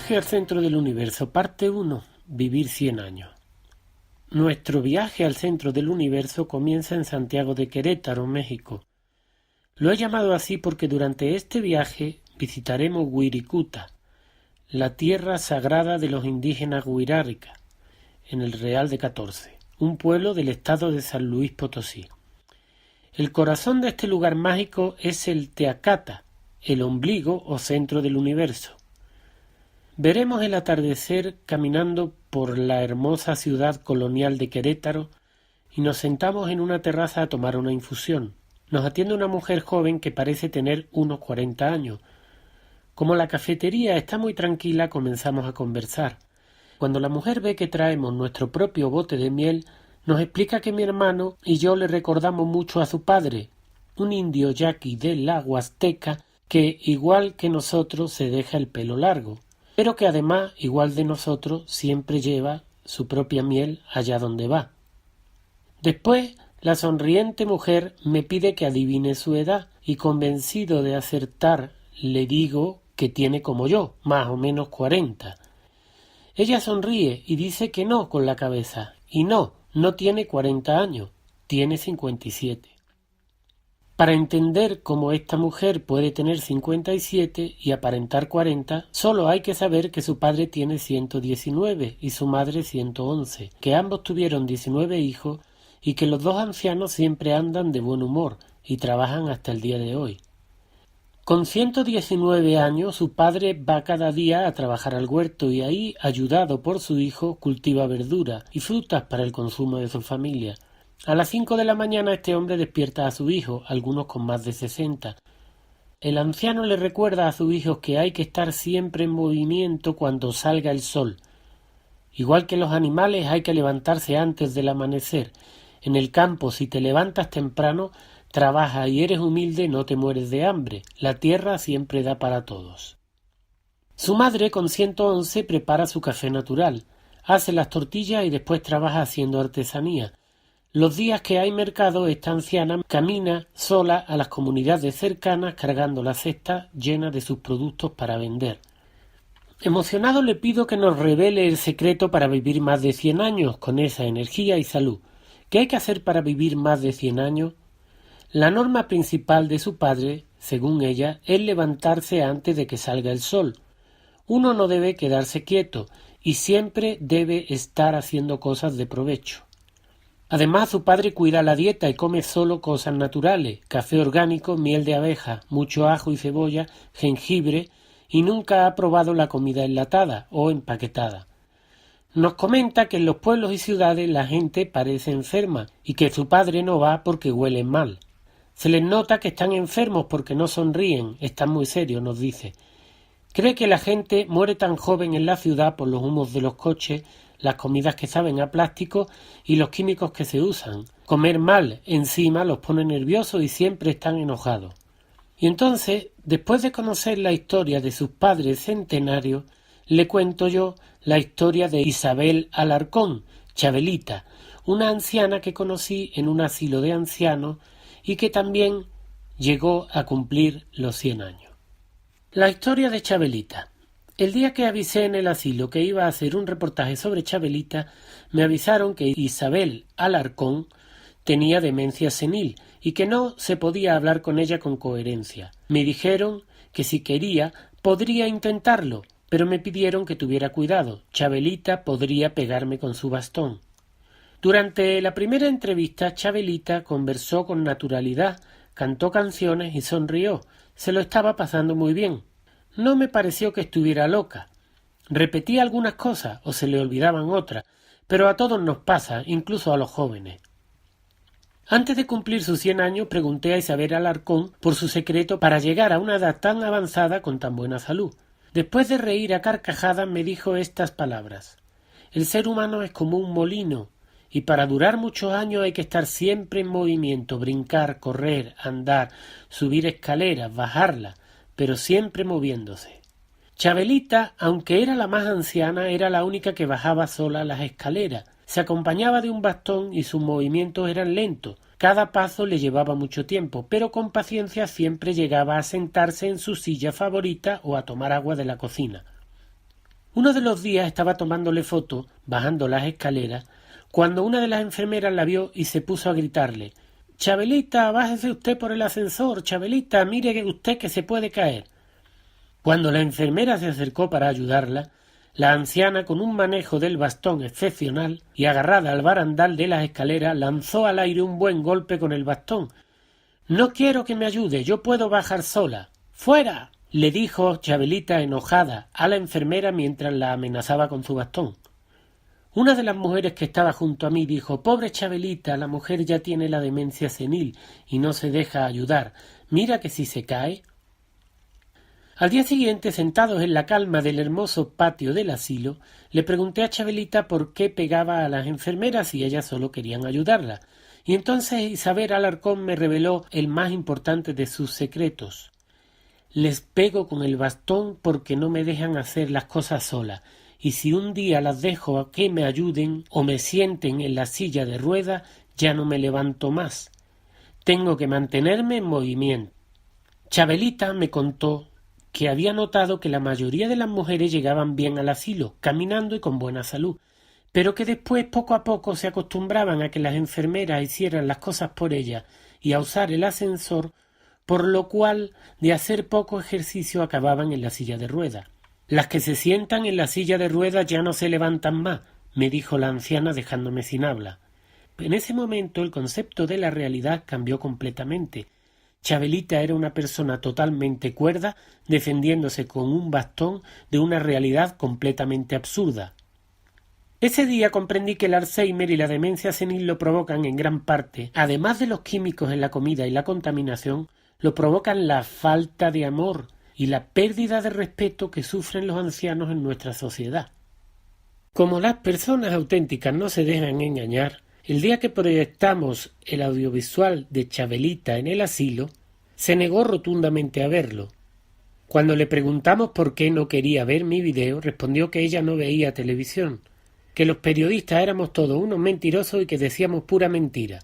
Viaje al centro del universo, parte 1. Vivir 100 años. Nuestro viaje al centro del universo comienza en Santiago de Querétaro, México. Lo he llamado así porque durante este viaje visitaremos Wirikuta, la tierra sagrada de los indígenas Wixárika, en el Real de 14, un pueblo del estado de San Luis Potosí. El corazón de este lugar mágico es el Teacata, el ombligo o centro del universo. Veremos el atardecer caminando por la hermosa ciudad colonial de Querétaro y nos sentamos en una terraza a tomar una infusión. Nos atiende una mujer joven que parece tener unos 40 años. Como la cafetería está muy tranquila, comenzamos a conversar. Cuando la mujer ve que traemos nuestro propio bote de miel, nos explica que mi hermano y yo le recordamos mucho a su padre, un indio yaqui del la Huasteca que, igual que nosotros, se deja el pelo largo, pero que además, igual de nosotros, siempre lleva su propia miel allá donde va. Después, la sonriente mujer me pide que adivine su edad y, convencido de acertar, le digo que tiene como yo, más o menos 40. Ella sonríe y dice que no con la cabeza, y no tiene 40 años, tiene 57. Para entender cómo esta mujer puede tener 57 y aparentar 40, solo hay que saber que su padre tiene 119 y su madre 111, que ambos tuvieron 19 hijos y que los dos ancianos siempre andan de buen humor y trabajan hasta el día de hoy. Con 119 años su padre va cada día a trabajar al huerto y ahí, ayudado por su hijo, cultiva verdura y frutas para el consumo de su familia. A las 5 de la mañana este hombre despierta a su hijo, algunos con más de 60. El anciano le recuerda a su hijo que hay que estar siempre en movimiento cuando salga el sol. Igual que los animales hay que levantarse antes del amanecer. En el campo, si te levantas temprano, trabajas y eres humilde, no te mueres de hambre. La tierra siempre da para todos. Su madre, con 111, prepara su café natural, hace las tortillas y después trabaja haciendo artesanía. Los días que hay mercado, esta anciana camina sola a las comunidades cercanas cargando la cesta llena de sus productos para vender. Emocionado le pido que nos revele el secreto para vivir más de 100 años con esa energía y salud. ¿Qué hay que hacer para vivir más de 100 años? La norma principal de su padre, según ella, es levantarse antes de que salga el sol. Uno no debe quedarse quieto y siempre debe estar haciendo cosas de provecho. Además, su padre cuida la dieta y come solo cosas naturales, café orgánico, miel de abeja, mucho ajo y cebolla, jengibre, y nunca ha probado la comida enlatada o empaquetada. Nos comenta que en los pueblos y ciudades la gente parece enferma y que su padre no va porque huelen mal. Se les nota que están enfermos porque no sonríen, están muy serios, nos dice. Cree que la gente muere tan joven en la ciudad por los humos de los coches, las comidas que saben a plástico y los químicos que se usan. Comer mal encima los pone nerviosos y siempre están enojados. Y entonces, después de conocer la historia de sus padres centenarios, le cuento yo la historia de Isabel Alarcón, Chabelita, una anciana que conocí en un asilo de ancianos y que también llegó a cumplir los 100 años. La historia de Chabelita. El día que avisé en el asilo que iba a hacer un reportaje sobre Chabelita, me avisaron que Isabel Alarcón tenía demencia senil y que no se podía hablar con ella con coherencia. Me dijeron que si quería podría intentarlo, pero me pidieron que tuviera cuidado. Chabelita podría pegarme con su bastón. Durante la primera entrevista, Chabelita conversó con naturalidad, cantó canciones y sonrió. Se lo estaba pasando muy bien. No me pareció que estuviera loca. Repetía algunas cosas o se le olvidaban otras, pero a todos nos pasa, incluso a los jóvenes. Antes de cumplir sus 100 años, pregunté a Isabel Alarcón por su secreto para llegar a una edad tan avanzada con tan buena salud. Después de reír a carcajadas me dijo estas palabras. El ser humano es como un molino, y para durar muchos años hay que estar siempre en movimiento, brincar, correr, andar, subir escaleras, bajarlas, pero siempre moviéndose. Chabelita, aunque era la más anciana, era la única que bajaba sola las escaleras. Se acompañaba de un bastón y sus movimientos eran lentos. Cada paso le llevaba mucho tiempo, pero con paciencia siempre llegaba a sentarse en su silla favorita o a tomar agua de la cocina. Uno de los días estaba tomándole foto, bajando las escaleras, cuando una de las enfermeras la vio y se puso a gritarle: «Chabelita, bájese usted por el ascensor, Chabelita, mire usted que se puede caer». Cuando la enfermera se acercó para ayudarla, la anciana, con un manejo del bastón excepcional y agarrada al barandal de las escaleras, lanzó al aire un buen golpe con el bastón. «No quiero que me ayude, yo puedo bajar sola». «¡Fuera!», le dijo Chabelita enojada a la enfermera mientras la amenazaba con su bastón. Una de las mujeres que estaba junto a mí dijo: «Pobre Chabelita, la mujer ya tiene la demencia senil y no se deja ayudar. Mira que si se cae». Al día siguiente, sentados en la calma del hermoso patio del asilo, le pregunté a Chabelita por qué pegaba a las enfermeras si ellas solo querían ayudarla. Y entonces Isabel Alarcón me reveló el más importante de sus secretos. «Les pego con el bastón porque no me dejan hacer las cosas sola, y si un día las dejo a que me ayuden o me sienten en la silla de ruedas, ya no me levanto más. Tengo que mantenerme en movimiento». Chabelita me contó que había notado que la mayoría de las mujeres llegaban bien al asilo, caminando y con buena salud, pero que después poco a poco se acostumbraban a que las enfermeras hicieran las cosas por ellas y a usar el ascensor, por lo cual de hacer poco ejercicio acababan en la silla de ruedas. «Las que se sientan en la silla de ruedas ya no se levantan más», me dijo la anciana dejándome sin habla. En ese momento el concepto de la realidad cambió completamente. Chabelita era una persona totalmente cuerda, defendiéndose con un bastón de una realidad completamente absurda. Ese día comprendí que el Alzheimer y la demencia senil lo provocan en gran parte, además de los químicos en la comida y la contaminación, lo provocan la falta de amor y la pérdida de respeto que sufren los ancianos en nuestra sociedad. Como las personas auténticas no se dejan engañar, el día que proyectamos el audiovisual de Chabelita en el asilo, se negó rotundamente a verlo. Cuando le preguntamos por qué no quería ver mi video, respondió que ella no veía televisión, que los periodistas éramos todos unos mentirosos y que decíamos pura mentira.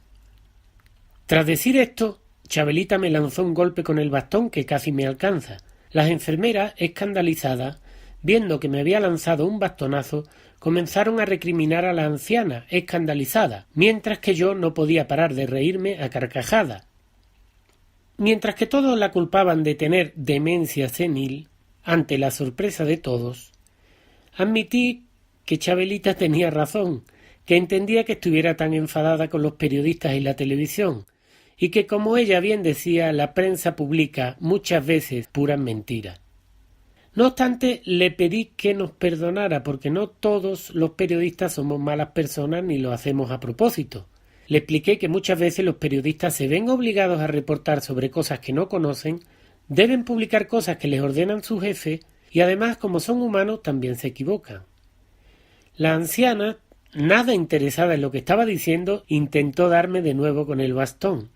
Tras decir esto, Chabelita me lanzó un golpe con el bastón que casi me alcanza. Las enfermeras, escandalizadas, viendo que me había lanzado un bastonazo, comenzaron a recriminar a la anciana, escandalizada, mientras que yo no podía parar de reírme a carcajadas. Mientras que todos la culpaban de tener demencia senil, ante la sorpresa de todos, admití que Chabelita tenía razón, que entendía que estuviera tan enfadada con los periodistas y la televisión, y que, como ella bien decía, la prensa publica muchas veces puras mentiras. No obstante, le pedí que nos perdonara porque no todos los periodistas somos malas personas ni lo hacemos a propósito. Le expliqué que muchas veces los periodistas se ven obligados a reportar sobre cosas que no conocen, deben publicar cosas que les ordenan su jefe y además, como son humanos, también se equivocan. La anciana, nada interesada en lo que estaba diciendo, intentó darme de nuevo con el bastón.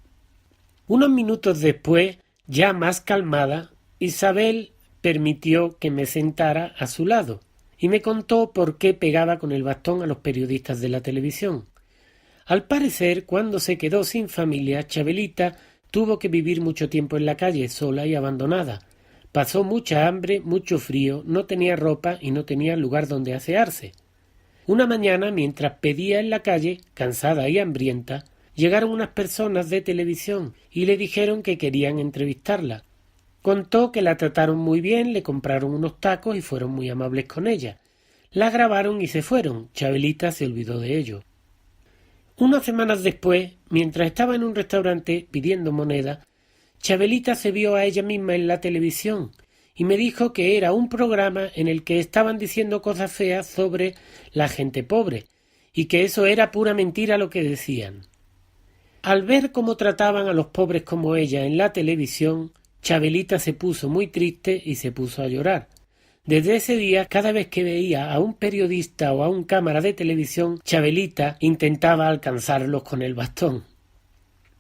Unos minutos después, ya más calmada, Isabel permitió que me sentara a su lado y me contó por qué pegaba con el bastón a los periodistas de la televisión. Al parecer, cuando se quedó sin familia, Chabelita tuvo que vivir mucho tiempo en la calle, sola y abandonada. Pasó mucha hambre, mucho frío, no tenía ropa y no tenía lugar donde asearse. Una mañana, mientras pedía en la calle, cansada y hambrienta, llegaron unas personas de televisión y le dijeron que querían entrevistarla. Contó que la trataron muy bien, le compraron unos tacos y fueron muy amables con ella. La grabaron y se fueron. Chabelita se olvidó de ello. Unas semanas después, mientras estaba en un restaurante pidiendo moneda, Chabelita se vio a ella misma en la televisión y me dijo que era un programa en el que estaban diciendo cosas feas sobre la gente pobre y que eso era pura mentira lo que decían. Al ver cómo trataban a los pobres como ella en la televisión, Chabelita se puso muy triste y se puso a llorar. Desde ese día, cada vez que veía a un periodista o a un cámara de televisión, Chabelita intentaba alcanzarlos con el bastón.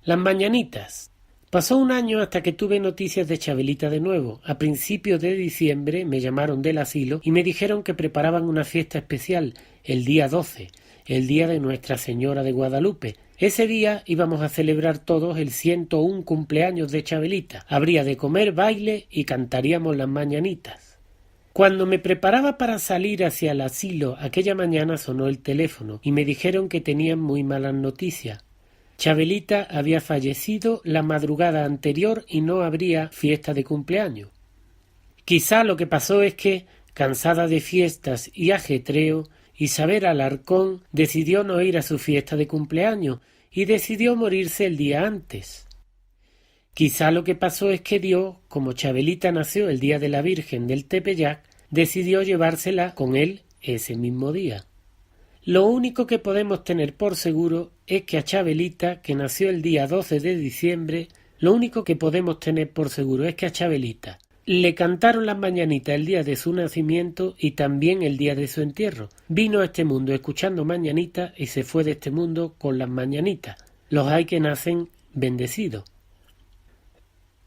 Las mañanitas. Pasó un año hasta que tuve noticias de Chabelita de nuevo. A principios de diciembre me llamaron del asilo y me dijeron que preparaban una fiesta especial, el día 12, el día de Nuestra Señora de Guadalupe. Ese día íbamos a celebrar todos el 101 cumpleaños de Chabelita. Habría de comer, baile y cantaríamos las mañanitas. Cuando me preparaba para salir hacia el asilo, aquella mañana sonó el teléfono y me dijeron que tenían muy malas noticias. Chabelita había fallecido la madrugada anterior y no habría fiesta de cumpleaños. Quizá lo que pasó es que, cansada de fiestas y ajetreo, Isabel Alarcón decidió no ir a su fiesta de cumpleaños y decidió morirse el día antes. Quizá lo que pasó es que Dios, como Chabelita nació el día de la Virgen del Tepeyac, decidió llevársela con él ese mismo día. Lo único que podemos tener por seguro es que a Chabelita, que nació el día 12 de diciembre, le cantaron las mañanitas el día de su nacimiento y también el día de su entierro. Vino a este mundo escuchando mañanitas y se fue de este mundo con las mañanitas. Los hay que nacen bendecidos.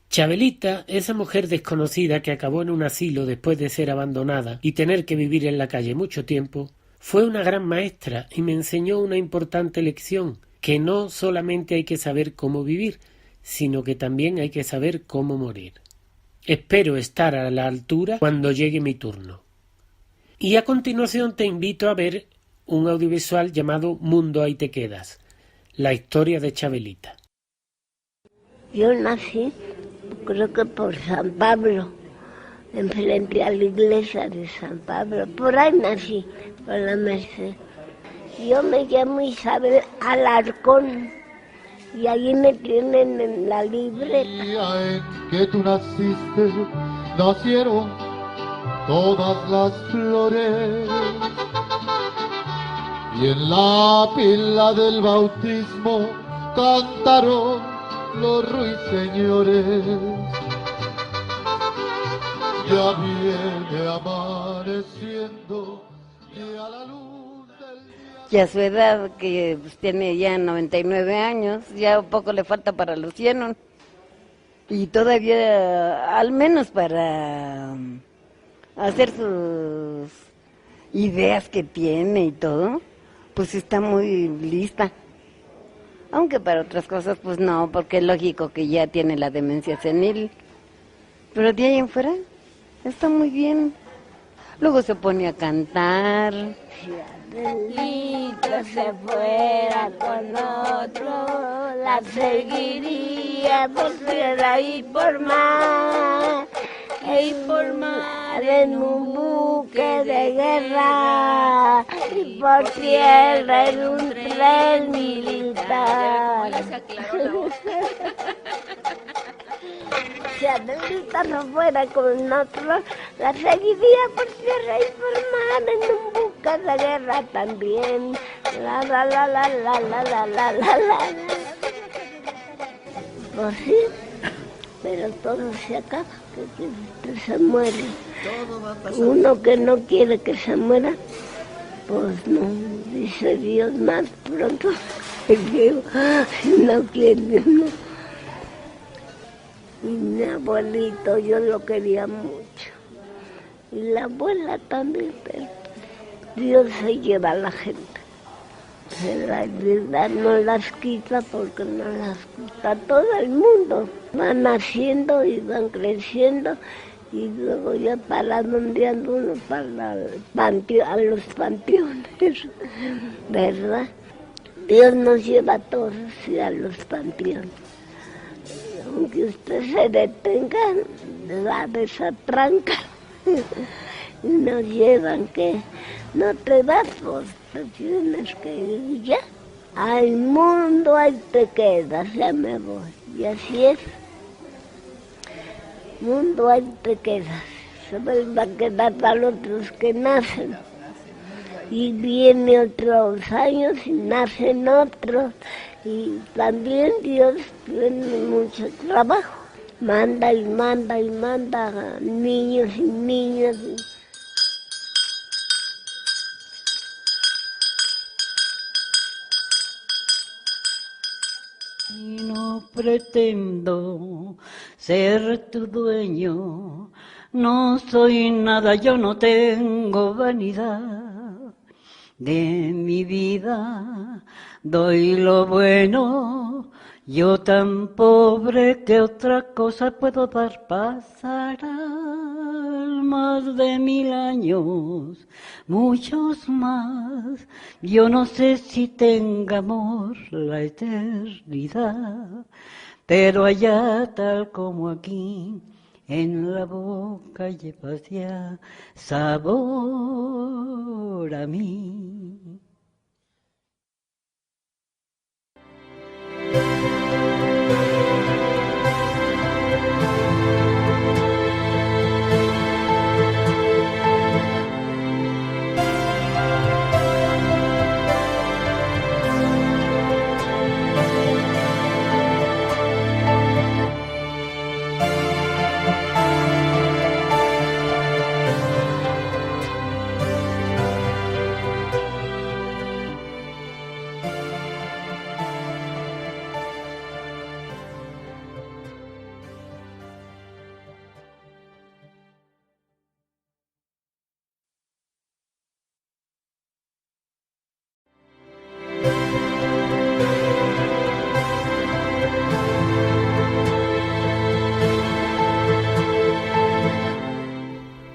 Chabelita, esa mujer desconocida que acabó en un asilo después de ser abandonada y tener que vivir en la calle mucho tiempo, fue una gran maestra y me enseñó una importante lección, que no solamente hay que saber cómo vivir, sino que también hay que saber cómo morir. Espero estar a la altura cuando llegue mi turno. Y a continuación te invito a ver un audiovisual llamado Mundo ahí te quedas, la historia de Chabelita. Yo nací, creo que por San Pablo, enfrente a la iglesia de San Pablo. Por ahí nací, por la Merced. Yo me llamo Isabel Alarcón y allí me tienen en la libreta. El día en que tú naciste, nacieron todas las flores. Y en la pila del bautismo cantaron los ruiseñores. Ya viene amaneciendo y a la luz del día. Y a su edad, que pues, tiene ya 99 años, ya poco le falta para los 100. Y todavía, al menos para hacer sus ideas que tiene y todo, pues está muy lista. Aunque para otras cosas, pues no, porque es lógico que ya tiene la demencia senil. Pero de ahí en fuera, está muy bien. Luego se pone a cantar. Si Adelita se fuera con otro, la seguiría por tierra y por mar. Y por mar en un buque de guerra, y por tierra en un tren militar. Si Adelita no fuera con otro, la seguiría por tierra y por mar en un buque de guerra también. La la la la la la la la la la. Pues sí, pero todo se acaba, que se muere. Uno que no quiere que se muera, pues no, dice Dios más pronto. No quiere, no. Y mi abuelito yo lo quería mucho. Y la abuela también, pero Dios se lleva a la gente. La vida no las quita porque no las quita todo el mundo. Van naciendo y van creciendo y luego ya para donde anda uno, para el a los panteones, ¿verdad? Dios nos lleva a todos y a los panteones. Aunque usted se detenga, la desatranca y nos llevan que no te vas, pues te tienes que ir ya. Al mundo ahí te quedas, ya me voy. Y así es. Mundo ahí te quedas. Se va a quedar para los otros que nacen. Y viene otros años y nacen otros. Y también Dios tiene mucho trabajo. Manda y manda y manda a niños y niñas. Y no pretendo ser tu dueño, no soy nada, yo no tengo vanidad. De mi vida doy lo bueno Yo tan pobre que otra cosa puedo dar, pasarán más de 1000 años, muchos más. Yo no sé si tenga amor la eternidad, pero allá tal como aquí, en la boca llevas ya sabor a mí.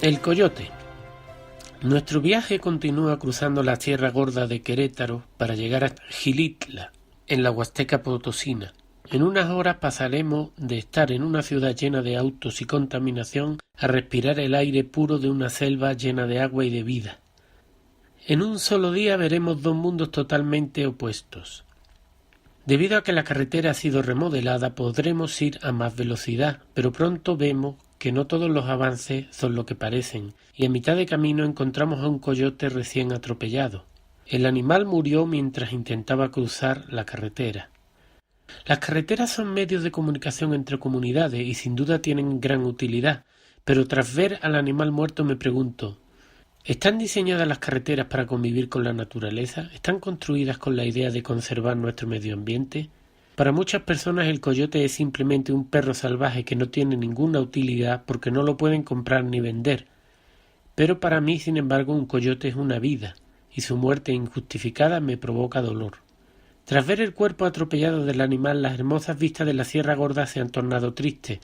El coyote. Nuestro viaje continúa cruzando la Sierra Gorda de Querétaro para llegar a Xilitla, en la Huasteca Potosina. En unas horas pasaremos de estar en una ciudad llena de autos y contaminación a respirar el aire puro de una selva llena de agua y de vida. En un solo día veremos dos mundos totalmente opuestos. Debido a que la carretera ha sido remodelada, podremos ir a más velocidad, pero pronto vemos que no todos los avances son lo que parecen, y a mitad de camino encontramos a un coyote recién atropellado. El animal murió mientras intentaba cruzar la carretera. Las carreteras son medios de comunicación entre comunidades y sin duda tienen gran utilidad, pero tras ver al animal muerto me pregunto, ¿están diseñadas las carreteras para convivir con la naturaleza? ¿Están construidas con la idea de conservar nuestro medio ambiente? Para muchas personas el coyote es simplemente un perro salvaje que no tiene ninguna utilidad porque no lo pueden comprar ni vender. Pero para mí, sin embargo, un coyote es una vida, y su muerte injustificada me provoca dolor. Tras ver el cuerpo atropellado del animal, las hermosas vistas de la Sierra Gorda se han tornado tristes.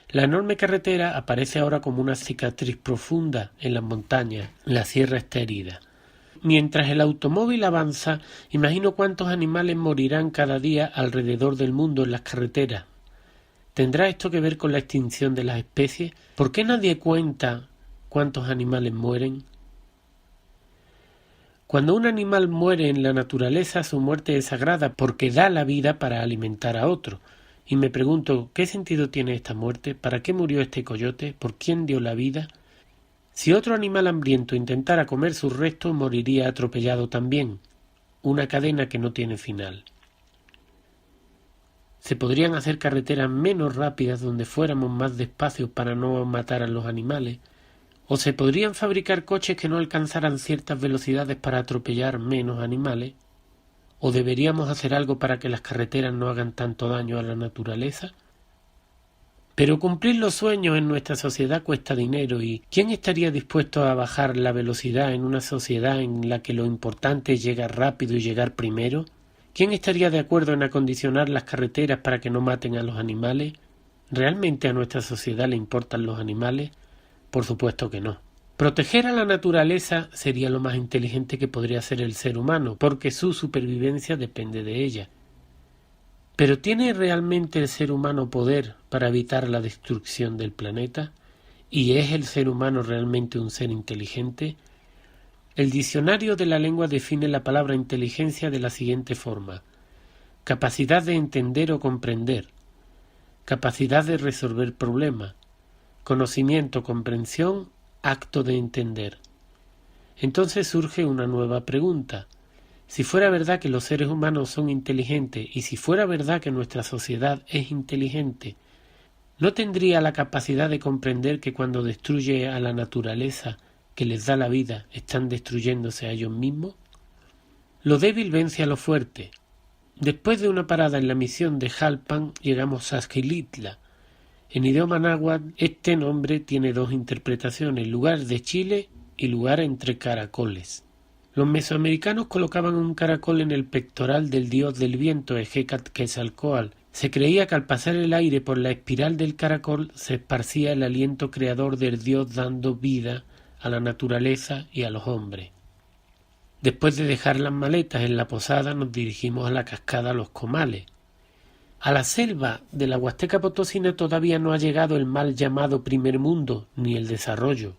La enorme carretera aparece ahora como una cicatriz profunda en las montañas. La sierra está herida. Mientras el automóvil avanza, imagino cuántos animales morirán cada día alrededor del mundo en las carreteras. ¿Tendrá esto que ver con la extinción de las especies? ¿Por qué nadie cuenta cuántos animales mueren? Cuando un animal muere en la naturaleza, su muerte es sagrada porque da la vida para alimentar a otro. Y me pregunto, ¿qué sentido tiene esta muerte? ¿Para qué murió este coyote? ¿Por quién dio la vida? Si otro animal hambriento intentara comer sus restos, moriría atropellado también. Una cadena que no tiene final. ¿Se podrían hacer carreteras menos rápidas donde fuéramos más despacios para no matar a los animales? ¿O se podrían fabricar coches que no alcanzaran ciertas velocidades para atropellar menos animales? ¿O deberíamos hacer algo para que las carreteras no hagan tanto daño a la naturaleza? Pero cumplir los sueños en nuestra sociedad cuesta dinero y ¿quién estaría dispuesto a bajar la velocidad en una sociedad en la que lo importante es llegar rápido y llegar primero? ¿Quién estaría de acuerdo en acondicionar las carreteras para que no maten a los animales? ¿Realmente a nuestra sociedad le importan los animales? Por supuesto que no. Proteger a la naturaleza sería lo más inteligente que podría hacer el ser humano, porque su supervivencia depende de ella. ¿Pero tiene realmente el ser humano poder para evitar la destrucción del planeta? ¿Y es el ser humano realmente un ser inteligente? El diccionario de la lengua define la palabra inteligencia de la siguiente forma: capacidad de entender o comprender, capacidad de resolver problemas, conocimiento, comprensión, acto de entender. Entonces surge una nueva pregunta. Si fuera verdad que los seres humanos son inteligentes y si fuera verdad que nuestra sociedad es inteligente, ¿no tendría la capacidad de comprender que cuando destruye a la naturaleza que les da la vida, están destruyéndose a ellos mismos? Lo débil vence a lo fuerte. Después de una parada en la misión de Jalpan, llegamos a Xilitla. En idioma náhuatl, este nombre tiene dos interpretaciones: lugar de Chile y lugar entre caracoles. Los mesoamericanos colocaban un caracol en el pectoral del dios del viento, Quetzalcóatl, Se creía que al pasar el aire por la espiral del caracol se esparcía el aliento creador del Dios dando vida a la naturaleza y a los hombres. Después de dejar las maletas en la posada nos dirigimos a la cascada Los Comales. A la selva de la Huasteca Potosina todavía no ha llegado el mal llamado primer mundo ni el desarrollo,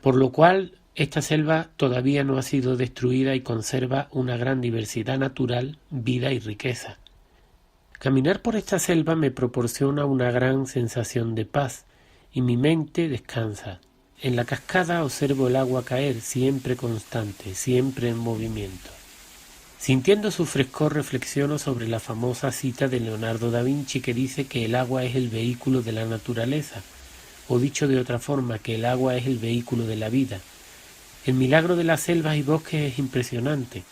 por lo cual esta selva todavía no ha sido destruida y conserva una gran diversidad natural, vida y riqueza. Caminar por esta selva me proporciona una gran sensación de paz y mi mente descansa. En la cascada observo el agua caer, siempre constante, siempre en movimiento. Sintiendo su frescor reflexiono sobre la famosa cita de Leonardo da Vinci que dice que el agua es el vehículo de la naturaleza, o dicho de otra forma, que el agua es el vehículo de la vida. El milagro de las selvas y bosques es impresionante.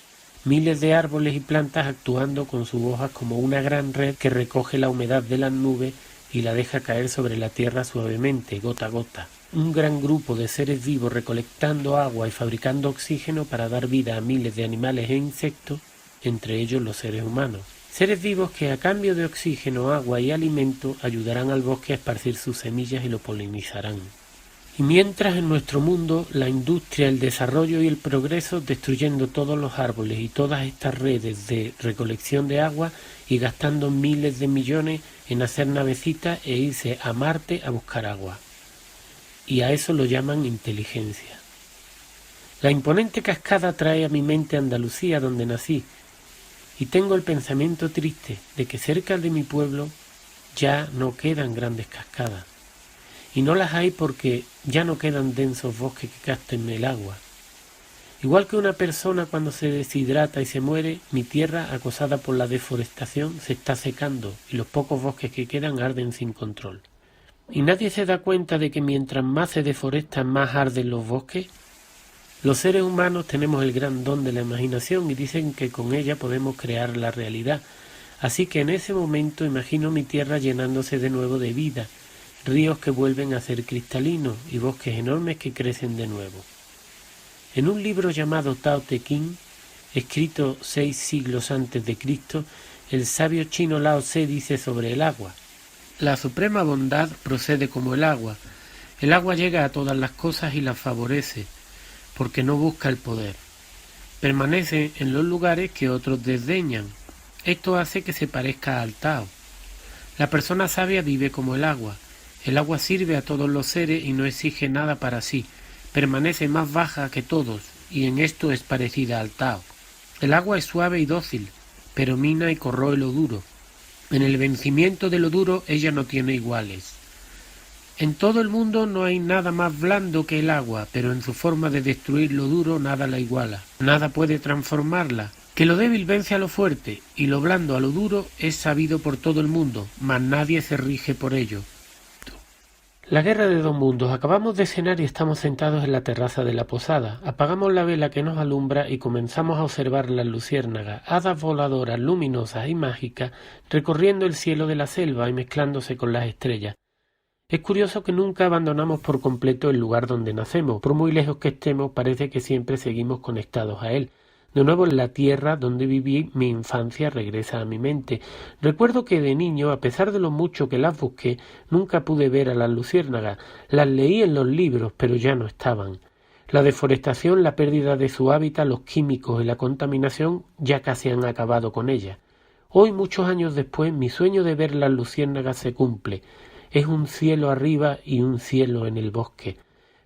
Miles de árboles y plantas actuando con sus hojas como una gran red que recoge la humedad de las nubes y la deja caer sobre la tierra suavemente, gota a gota. Un gran grupo de seres vivos recolectando agua y fabricando oxígeno para dar vida a miles de animales e insectos, entre ellos los seres humanos. Seres vivos que a cambio de oxígeno, agua y alimento ayudarán al bosque a esparcir sus semillas y lo polinizarán. Y mientras en nuestro mundo la industria, el desarrollo y el progreso destruyendo todos los árboles y todas estas redes de recolección de agua y gastando miles de millones en hacer navecitas e irse a Marte a buscar agua. Y a eso lo llaman inteligencia. La imponente cascada trae a mi mente Andalucía, donde nací, y tengo el pensamiento triste de que cerca de mi pueblo ya no quedan grandes cascadas. Y no las hay porque ya no quedan densos bosques que capten el agua. Igual que una persona cuando se deshidrata y se muere, mi tierra, acosada por la deforestación, se está secando y los pocos bosques que quedan arden sin control. ¿Y nadie se da cuenta de que mientras más se deforestan, más arden los bosques? Los seres humanos tenemos el gran don de la imaginación y dicen que con ella podemos crear la realidad. Así que en ese momento imagino mi tierra llenándose de nuevo de vida, ríos que vuelven a ser cristalinos y bosques enormes que crecen de nuevo. En un libro llamado Tao Te Ching, escrito 6 siglos antes de Cristo, el sabio chino Lao Tse dice sobre el agua: la suprema bondad procede como el agua. El agua llega a todas las cosas y las favorece, porque no busca el poder. Permanece en los lugares que otros desdeñan. Esto hace que se parezca al Tao. La persona sabia vive como el agua. El agua sirve a todos los seres y no exige nada para sí. Permanece más baja que todos, y en esto es parecida al Tao. El agua es suave y dócil, pero mina y corroe lo duro. En el vencimiento de lo duro ella no tiene iguales. En todo el mundo no hay nada más blando que el agua, pero en su forma de destruir lo duro nada la iguala. Nada puede transformarla. Que lo débil vence a lo fuerte, y lo blando a lo duro es sabido por todo el mundo, mas nadie se rige por ello. La guerra de dos mundos. Acabamos de cenar y estamos sentados en la terraza de la posada. Apagamos la vela que nos alumbra y comenzamos a observar las luciérnagas, hadas voladoras, luminosas y mágicas, recorriendo el cielo de la selva y mezclándose con las estrellas. Es curioso que nunca abandonamos por completo el lugar donde nacemos. Por muy lejos que estemos, parece que siempre seguimos conectados a él. De nuevo la tierra donde viví mi infancia regresa a mi mente. Recuerdo que de niño, a pesar de lo mucho que las busqué, nunca pude ver a las luciérnagas. Las leí en los libros, pero ya no estaban. La deforestación, la pérdida de su hábitat, los químicos y la contaminación ya casi han acabado con ella. Hoy, muchos años después, mi sueño de ver las luciérnagas se cumple. Es un cielo arriba y un cielo en el bosque.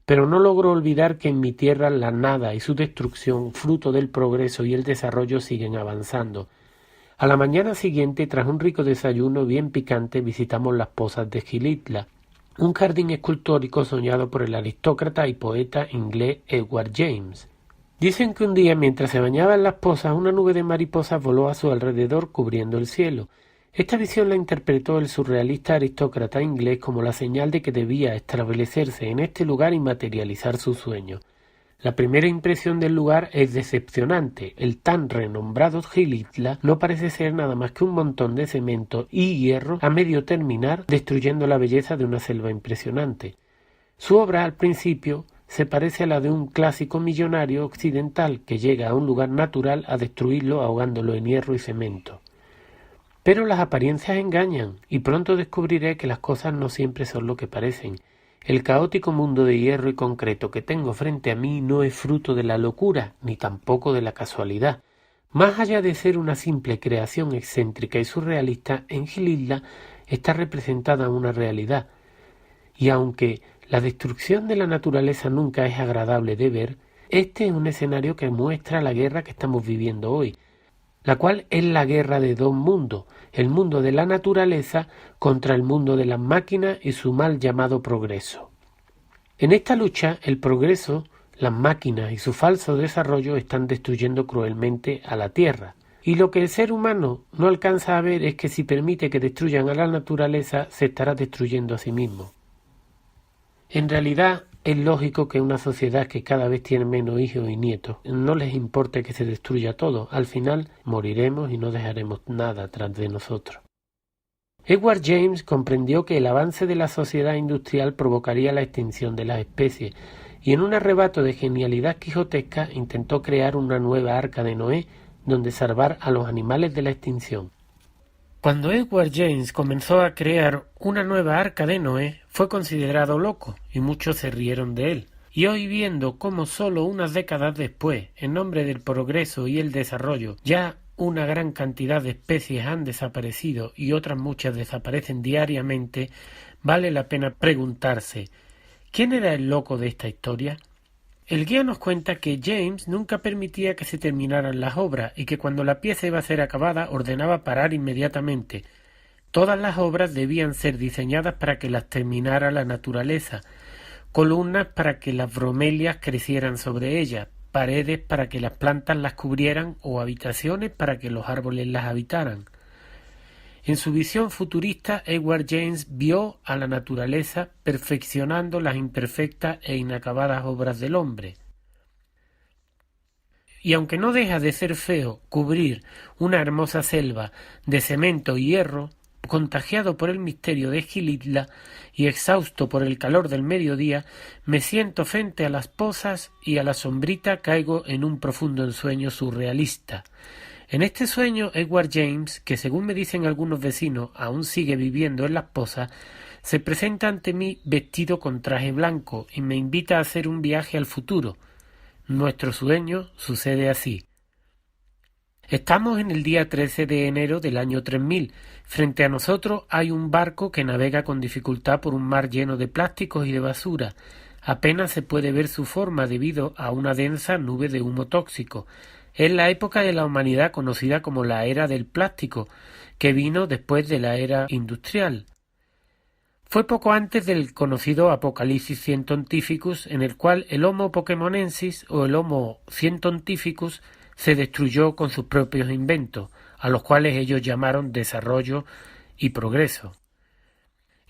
Pero no logro olvidar que en mi tierra la nada y su destrucción, fruto del progreso y el desarrollo, siguen avanzando. A la mañana siguiente, tras un rico desayuno bien picante, visitamos las pozas de Xilitla, un jardín escultórico soñado por el aristócrata y poeta inglés Edward James. Dicen que un día, mientras se bañaba en las pozas, una nube de mariposas voló a su alrededor cubriendo el cielo. Esta visión la interpretó el surrealista aristócrata inglés como la señal de que debía establecerse en este lugar y materializar su sueño. La primera impresión del lugar es decepcionante. El tan renombrado Xilitla no parece ser nada más que un montón de cemento y hierro a medio terminar, destruyendo la belleza de una selva impresionante. Su obra, al principio, se parece a la de un clásico millonario occidental que llega a un lugar natural a destruirlo ahogándolo en hierro y cemento. Pero las apariencias engañan, y pronto descubriré que las cosas no siempre son lo que parecen. El caótico mundo de hierro y concreto que tengo frente a mí no es fruto de la locura, ni tampoco de la casualidad. Más allá de ser una simple creación excéntrica y surrealista, en Gil Isla está representada una realidad. Y aunque la destrucción de la naturaleza nunca es agradable de ver, este es un escenario que muestra la guerra que estamos viviendo hoy, la cual es la guerra de dos mundos, el mundo de la naturaleza contra el mundo de las máquinas y su mal llamado progreso. En esta lucha, el progreso, las máquinas y su falso desarrollo están destruyendo cruelmente a la Tierra. Y lo que el ser humano no alcanza a ver es que si permite que destruyan a la naturaleza, se estará destruyendo a sí mismo. En realidad, es lógico que una sociedad que cada vez tiene menos hijos y nietos no les importe que se destruya todo. Al final moriremos y no dejaremos nada tras de nosotros. Edward James comprendió que el avance de la sociedad industrial provocaría la extinción de las especies y en un arrebato de genialidad quijotesca intentó crear una nueva arca de Noé donde salvar a los animales de la extinción. Cuando Edward James comenzó a crear una nueva arca de Noé, fue considerado loco y muchos se rieron de él. Y hoy viendo cómo solo unas décadas después, en nombre del progreso y el desarrollo, ya una gran cantidad de especies han desaparecido y otras muchas desaparecen diariamente, vale la pena preguntarse, ¿quién era el loco de esta historia? El guía nos cuenta que James nunca permitía que se terminaran las obras y que cuando la pieza iba a ser acabada ordenaba parar inmediatamente. Todas las obras debían ser diseñadas para que las terminara la naturaleza, columnas para que las bromelias crecieran sobre ellas, paredes para que las plantas las cubrieran o habitaciones para que los árboles las habitaran. En su visión futurista, Edward James vio a la naturaleza perfeccionando las imperfectas e inacabadas obras del hombre. Y aunque no deja de ser feo cubrir una hermosa selva de cemento y hierro, contagiado por el misterio de Gil Isla y exhausto por el calor del mediodía, me siento frente a las pozas y a la sombrita caigo en un profundo ensueño surrealista. En este sueño, Edward James, que según me dicen algunos vecinos aún sigue viviendo en las pozas, se presenta ante mí vestido con traje blanco y me invita a hacer un viaje al futuro. Nuestro sueño sucede así. Estamos en el día 13 de enero del año 3000. Frente a nosotros hay un barco que navega con dificultad por un mar lleno de plásticos y de basura. Apenas se puede ver su forma debido a una densa nube de humo tóxico. Es la época de la humanidad conocida como la era del plástico, que vino después de la era industrial. Fue poco antes del conocido Apocalipsis Scientificus, en el cual el Homo Pokémonensis o el Homo Scientificus se destruyó con sus propios inventos, a los cuales ellos llamaron desarrollo y progreso.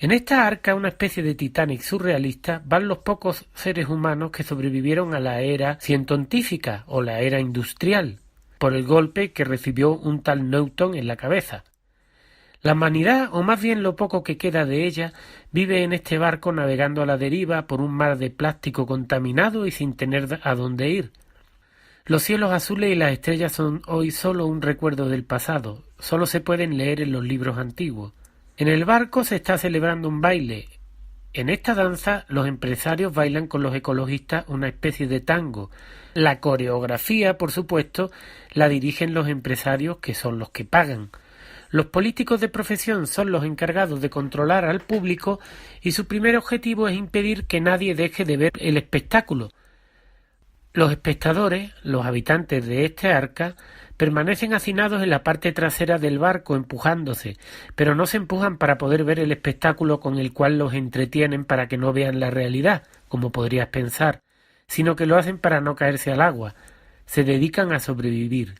En esta arca, una especie de Titanic surrealista, van los pocos seres humanos que sobrevivieron a la era científica o la era industrial, por el golpe que recibió un tal Newton en la cabeza. La humanidad, o más bien lo poco que queda de ella, vive en este barco navegando a la deriva por un mar de plástico contaminado y sin tener a dónde ir. Los cielos azules y las estrellas son hoy solo un recuerdo del pasado, solo se pueden leer en los libros antiguos. En el barco se está celebrando un baile. En esta danza los empresarios bailan con los ecologistas una especie de tango. La coreografía, por supuesto, la dirigen los empresarios, que son los que pagan. Los políticos de profesión son los encargados de controlar al público y su primer objetivo es impedir que nadie deje de ver el espectáculo. Los espectadores, los habitantes de este arca, permanecen hacinados en la parte trasera del barco empujándose, pero no se empujan para poder ver el espectáculo con el cual los entretienen para que no vean la realidad, como podrías pensar, sino que lo hacen para no caerse al agua. Se dedican a sobrevivir.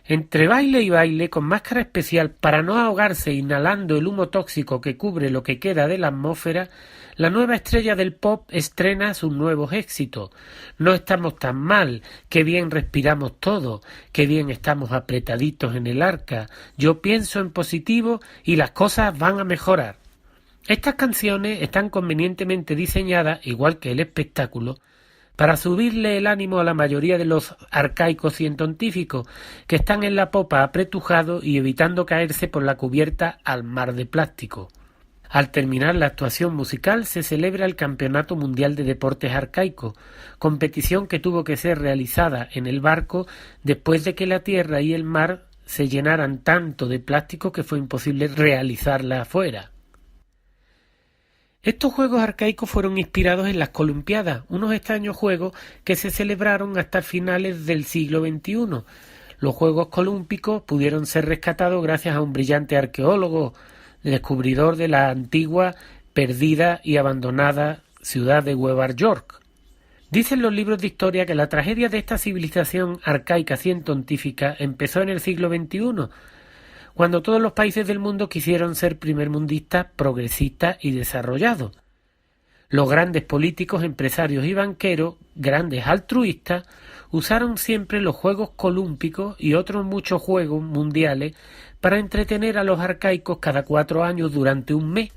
Entre baile y baile, con máscara especial para no ahogarse inhalando el humo tóxico que cubre lo que queda de la atmósfera, la nueva estrella del pop estrena sus nuevos éxitos. No estamos tan mal, qué bien respiramos todo, qué bien estamos apretaditos en el arca, yo pienso en positivo y las cosas van a mejorar. Estas canciones están convenientemente diseñadas, igual que el espectáculo, para subirle el ánimo a la mayoría de los arcaicos científicos que están en la popa apretujados y evitando caerse por la cubierta al mar de plástico. Al terminar la actuación musical se celebra el Campeonato Mundial de Deportes Arcaicos, competición que tuvo que ser realizada en el barco después de que la tierra y el mar se llenaran tanto de plástico que fue imposible realizarla afuera. Estos juegos arcaicos fueron inspirados en las Colimpiadas, unos extraños juegos que se celebraron hasta finales del siglo XXI. Los Juegos Colúmpicos pudieron ser rescatados gracias a un brillante arqueólogo, descubridor de la antigua, perdida y abandonada ciudad de Nueva York. Dicen los libros de historia que la tragedia de esta civilización arcaica científica empezó en el siglo XXI, cuando todos los países del mundo quisieron ser primermundistas, progresistas y desarrollados. Los grandes políticos, empresarios y banqueros, grandes altruistas, usaron siempre los Juegos Colúmpicos y otros muchos juegos mundiales para entretener a los arcaicos cada 4 años durante un mes,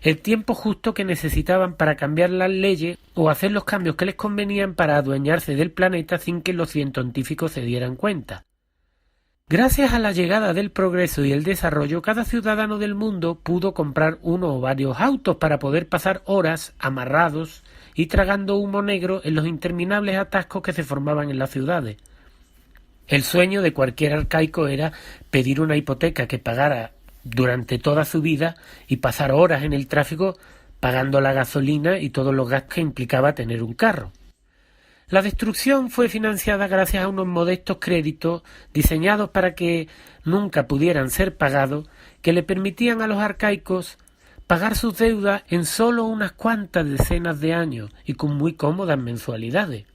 el tiempo justo que necesitaban para cambiar las leyes o hacer los cambios que les convenían para adueñarse del planeta sin que los científicos se dieran cuenta. Gracias a la llegada del progreso y el desarrollo, cada ciudadano del mundo pudo comprar uno o varios autos para poder pasar horas amarrados y tragando humo negro en los interminables atascos que se formaban en las ciudades. El sueño de cualquier arcaico era pedir una hipoteca que pagara durante toda su vida y pasar horas en el tráfico pagando la gasolina y todos los gastos que implicaba tener un carro. La destrucción fue financiada gracias a unos modestos créditos diseñados para que nunca pudieran ser pagados, que le permitían a los arcaicos pagar sus deudas en solo unas cuantas decenas de años y con muy cómodas mensualidades.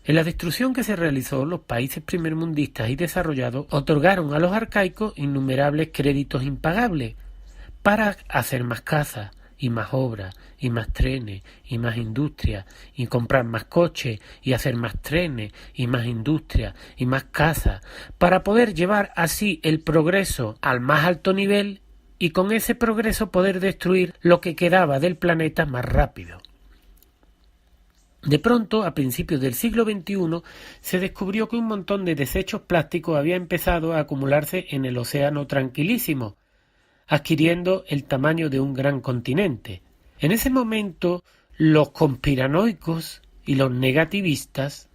En la destrucción que se realizó, los países primermundistas y desarrollados otorgaron a los arcaicos innumerables créditos impagables para hacer más casas y más obras y más trenes y más industria y comprar más coches y hacer más trenes y más industria y más casas para poder llevar así el progreso al más alto nivel y con ese progreso poder destruir lo que quedaba del planeta más rápido. De pronto, a principios del siglo XXI, se descubrió que un montón de desechos plásticos había empezado a acumularse en el océano Tranquilísimo, adquiriendo el tamaño de un gran continente. En ese momento, los conspiranoicos y los negativistas,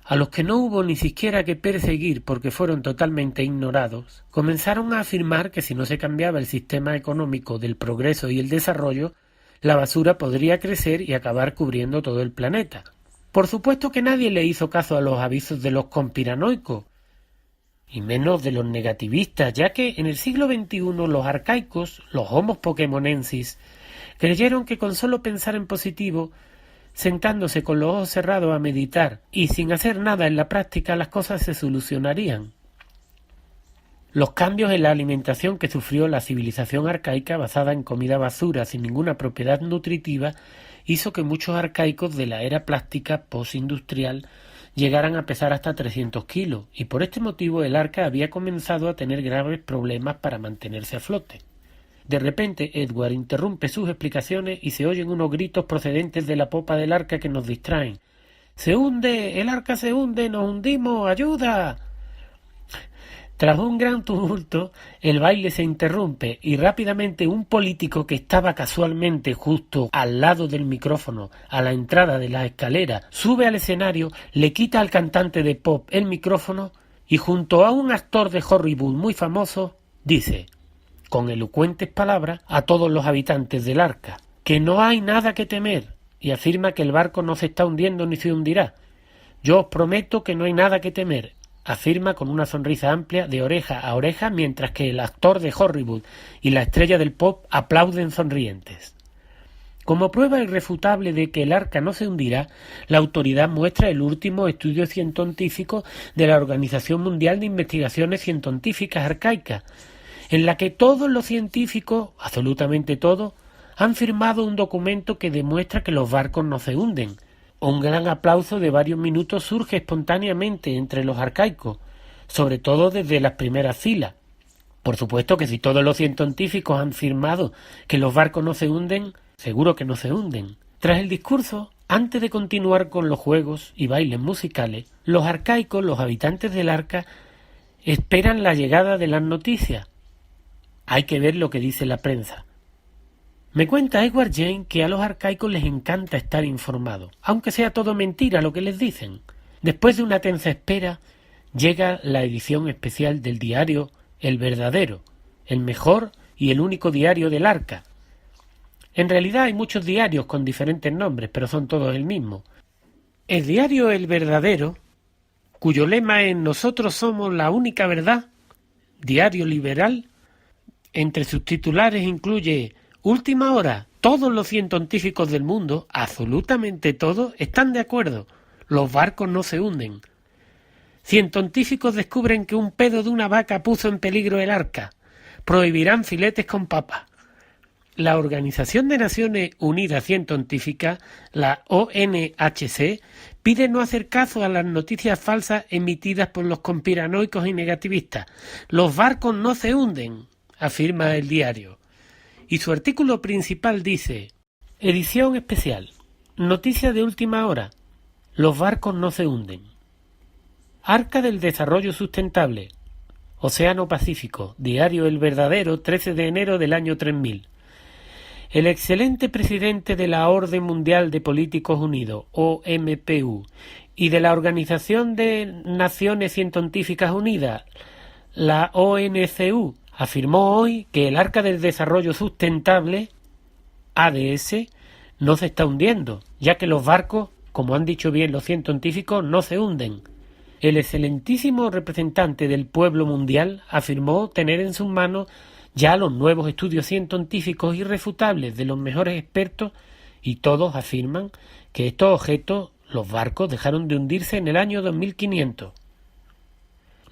a los que no hubo ni siquiera que perseguir porque fueron totalmente ignorados, comenzaron a afirmar que si no se cambiaba el sistema económico del progreso y el desarrollo, la basura podría crecer y acabar cubriendo todo el planeta. Por supuesto que nadie le hizo caso a los avisos de los conspiranoicos, y menos de los negativistas, ya que en el siglo XXI los arcaicos, los Homo pokémonensis, creyeron que con solo pensar en positivo, sentándose con los ojos cerrados a meditar y sin hacer nada en la práctica, las cosas se solucionarían. Los cambios en la alimentación que sufrió la civilización arcaica basada en comida basura sin ninguna propiedad nutritiva hizo que muchos arcaicos de la era plástica postindustrial llegaran a pesar hasta 300 kilos y por este motivo el arca había comenzado a tener graves problemas para mantenerse a flote. De repente Edward interrumpe sus explicaciones y se oyen unos gritos procedentes de la popa del arca que nos distraen. ¡Se hunde! ¡El arca se hunde! ¡Nos hundimos! ¡Ayuda! Tras un gran tumulto, el baile se interrumpe y rápidamente un político que estaba casualmente justo al lado del micrófono, a la entrada de la escalera, sube al escenario, le quita al cantante de pop el micrófono y junto a un actor de Hollywood muy famoso, dice, con elocuentes palabras, a todos los habitantes del arca, que no hay nada que temer y afirma que el barco no se está hundiendo ni se hundirá. Yo os prometo que no hay nada que temer, afirma con una sonrisa amplia de oreja a oreja mientras que el actor de Hollywood y la estrella del pop aplauden sonrientes. Como prueba irrefutable de que el arca no se hundirá, la autoridad muestra el último estudio científico de la Organización Mundial de Investigaciones Científicas Arcaicas, en la que todos los científicos, absolutamente todos, han firmado un documento que demuestra que los barcos no se hunden. Un gran aplauso de varios minutos surge espontáneamente entre los arcaicos, sobre todo desde las primeras filas. Por supuesto que si todos los científicos han firmado que los barcos no se hunden, seguro que no se hunden. Tras el discurso, Antes de continuar con los juegos y bailes musicales, los arcaicos, los habitantes del arca, esperan la llegada de las noticias. Hay que ver lo que dice la prensa. Me cuenta Edward James que a los arcaicos les encanta estar informados, aunque sea todo mentira lo que les dicen. Después de una tensa espera, llega la edición especial del diario El Verdadero, el mejor y el único diario del arca. En realidad hay muchos diarios con diferentes nombres, pero son todos el mismo. El diario El Verdadero, cuyo lema es "Nosotros somos la única verdad", diario liberal, entre sus titulares incluye: última hora, todos los científicos del mundo, absolutamente todos, están de acuerdo. Los barcos no se hunden. Científicos descubren que un pedo de una vaca puso en peligro el arca. Prohibirán filetes con papas. La Organización de Naciones Unidas Científica, la ONHC, pide no hacer caso a las noticias falsas emitidas por los conspiranoicos y negativistas. Los barcos no se hunden, afirma el diario. Y su artículo principal dice: edición especial, noticia de última hora, los barcos no se hunden. Arca del Desarrollo Sustentable, Océano Pacífico, diario El Verdadero, 13 de enero del año 3000. El excelente presidente de la Orden Mundial de Políticos Unidos, OMPU, y de la Organización de Naciones Científicas Unidas, la ONCU, afirmó hoy que el Arca del Desarrollo Sustentable, ADS, no se está hundiendo, ya que los barcos, como han dicho bien los científicos, no se hunden. El excelentísimo representante del pueblo mundial afirmó tener en sus manos ya los nuevos estudios científicos irrefutables de los mejores expertos, y todos afirman que estos objetos, los barcos, dejaron de hundirse en el año 2500.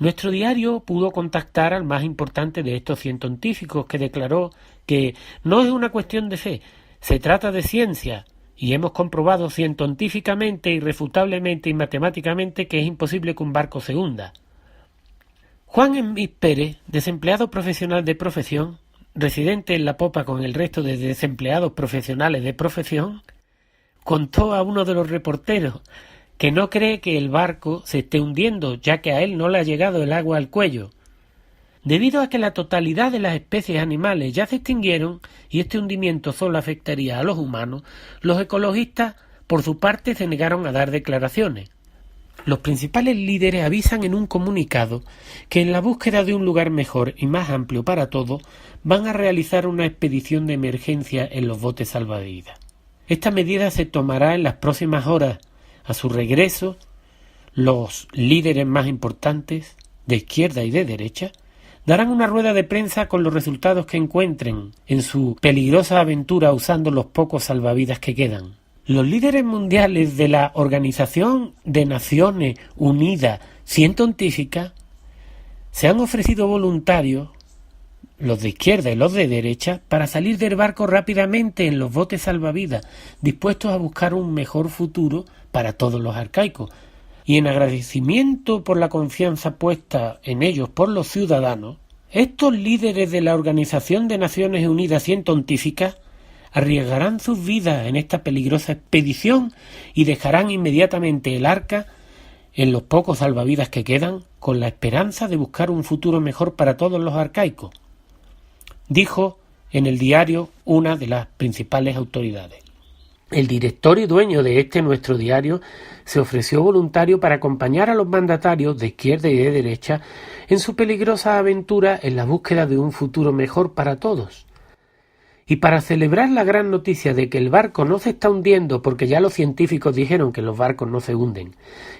Nuestro diario pudo contactar al más importante de estos científicos, que declaró que no es una cuestión de fe, se trata de ciencia, y hemos comprobado científicamente, irrefutablemente y matemáticamente que es imposible que un barco se hunda. Juan Enmig Pérez, desempleado profesional de profesión, residente en la popa con el resto de desempleados profesionales de profesión, contó a uno de los reporteros que no cree que el barco se esté hundiendo, ya que a él no le ha llegado el agua al cuello. Debido a que la totalidad de las especies animales ya se extinguieron y este hundimiento solo afectaría a los humanos, los ecologistas, por su parte, se negaron a dar declaraciones. Los principales líderes avisan en un comunicado que en la búsqueda de un lugar mejor y más amplio para todos van a realizar una expedición de emergencia en los botes salvavidas. Esta medida se tomará en las próximas horas. A su regreso, los líderes más importantes, de izquierda y de derecha, darán una rueda de prensa con los resultados que encuentren en su peligrosa aventura usando los pocos salvavidas que quedan. Los líderes mundiales de la Organización de Naciones Unidas Científicas se han ofrecido voluntarios, los de izquierda y los de derecha, para salir del barco rápidamente en los botes salvavidas, dispuestos a buscar un mejor futuro para todos los arcaicos. Y en agradecimiento por la confianza puesta en ellos por los ciudadanos, estos líderes de la Organización de Naciones Unidas Científicas arriesgarán sus vidas en esta peligrosa expedición y dejarán inmediatamente el arca en los pocos salvavidas que quedan, con la esperanza de buscar un futuro mejor para todos los arcaicos, dijo en el diario una de las principales autoridades. El director y dueño de nuestro diario se ofreció voluntario para acompañar a los mandatarios de izquierda y de derecha en su peligrosa aventura en la búsqueda de un futuro mejor para todos. Y para celebrar la gran noticia de que el barco no se está hundiendo, porque ya los científicos dijeron que los barcos no se hunden,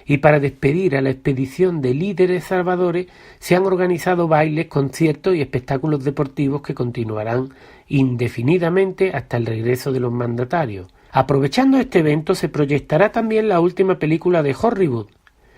y para despedir a la expedición de líderes salvadores, se han organizado bailes, conciertos y espectáculos deportivos que continuarán indefinidamente hasta el regreso de los mandatarios. Aprovechando este evento, se proyectará también la última película de Hollywood,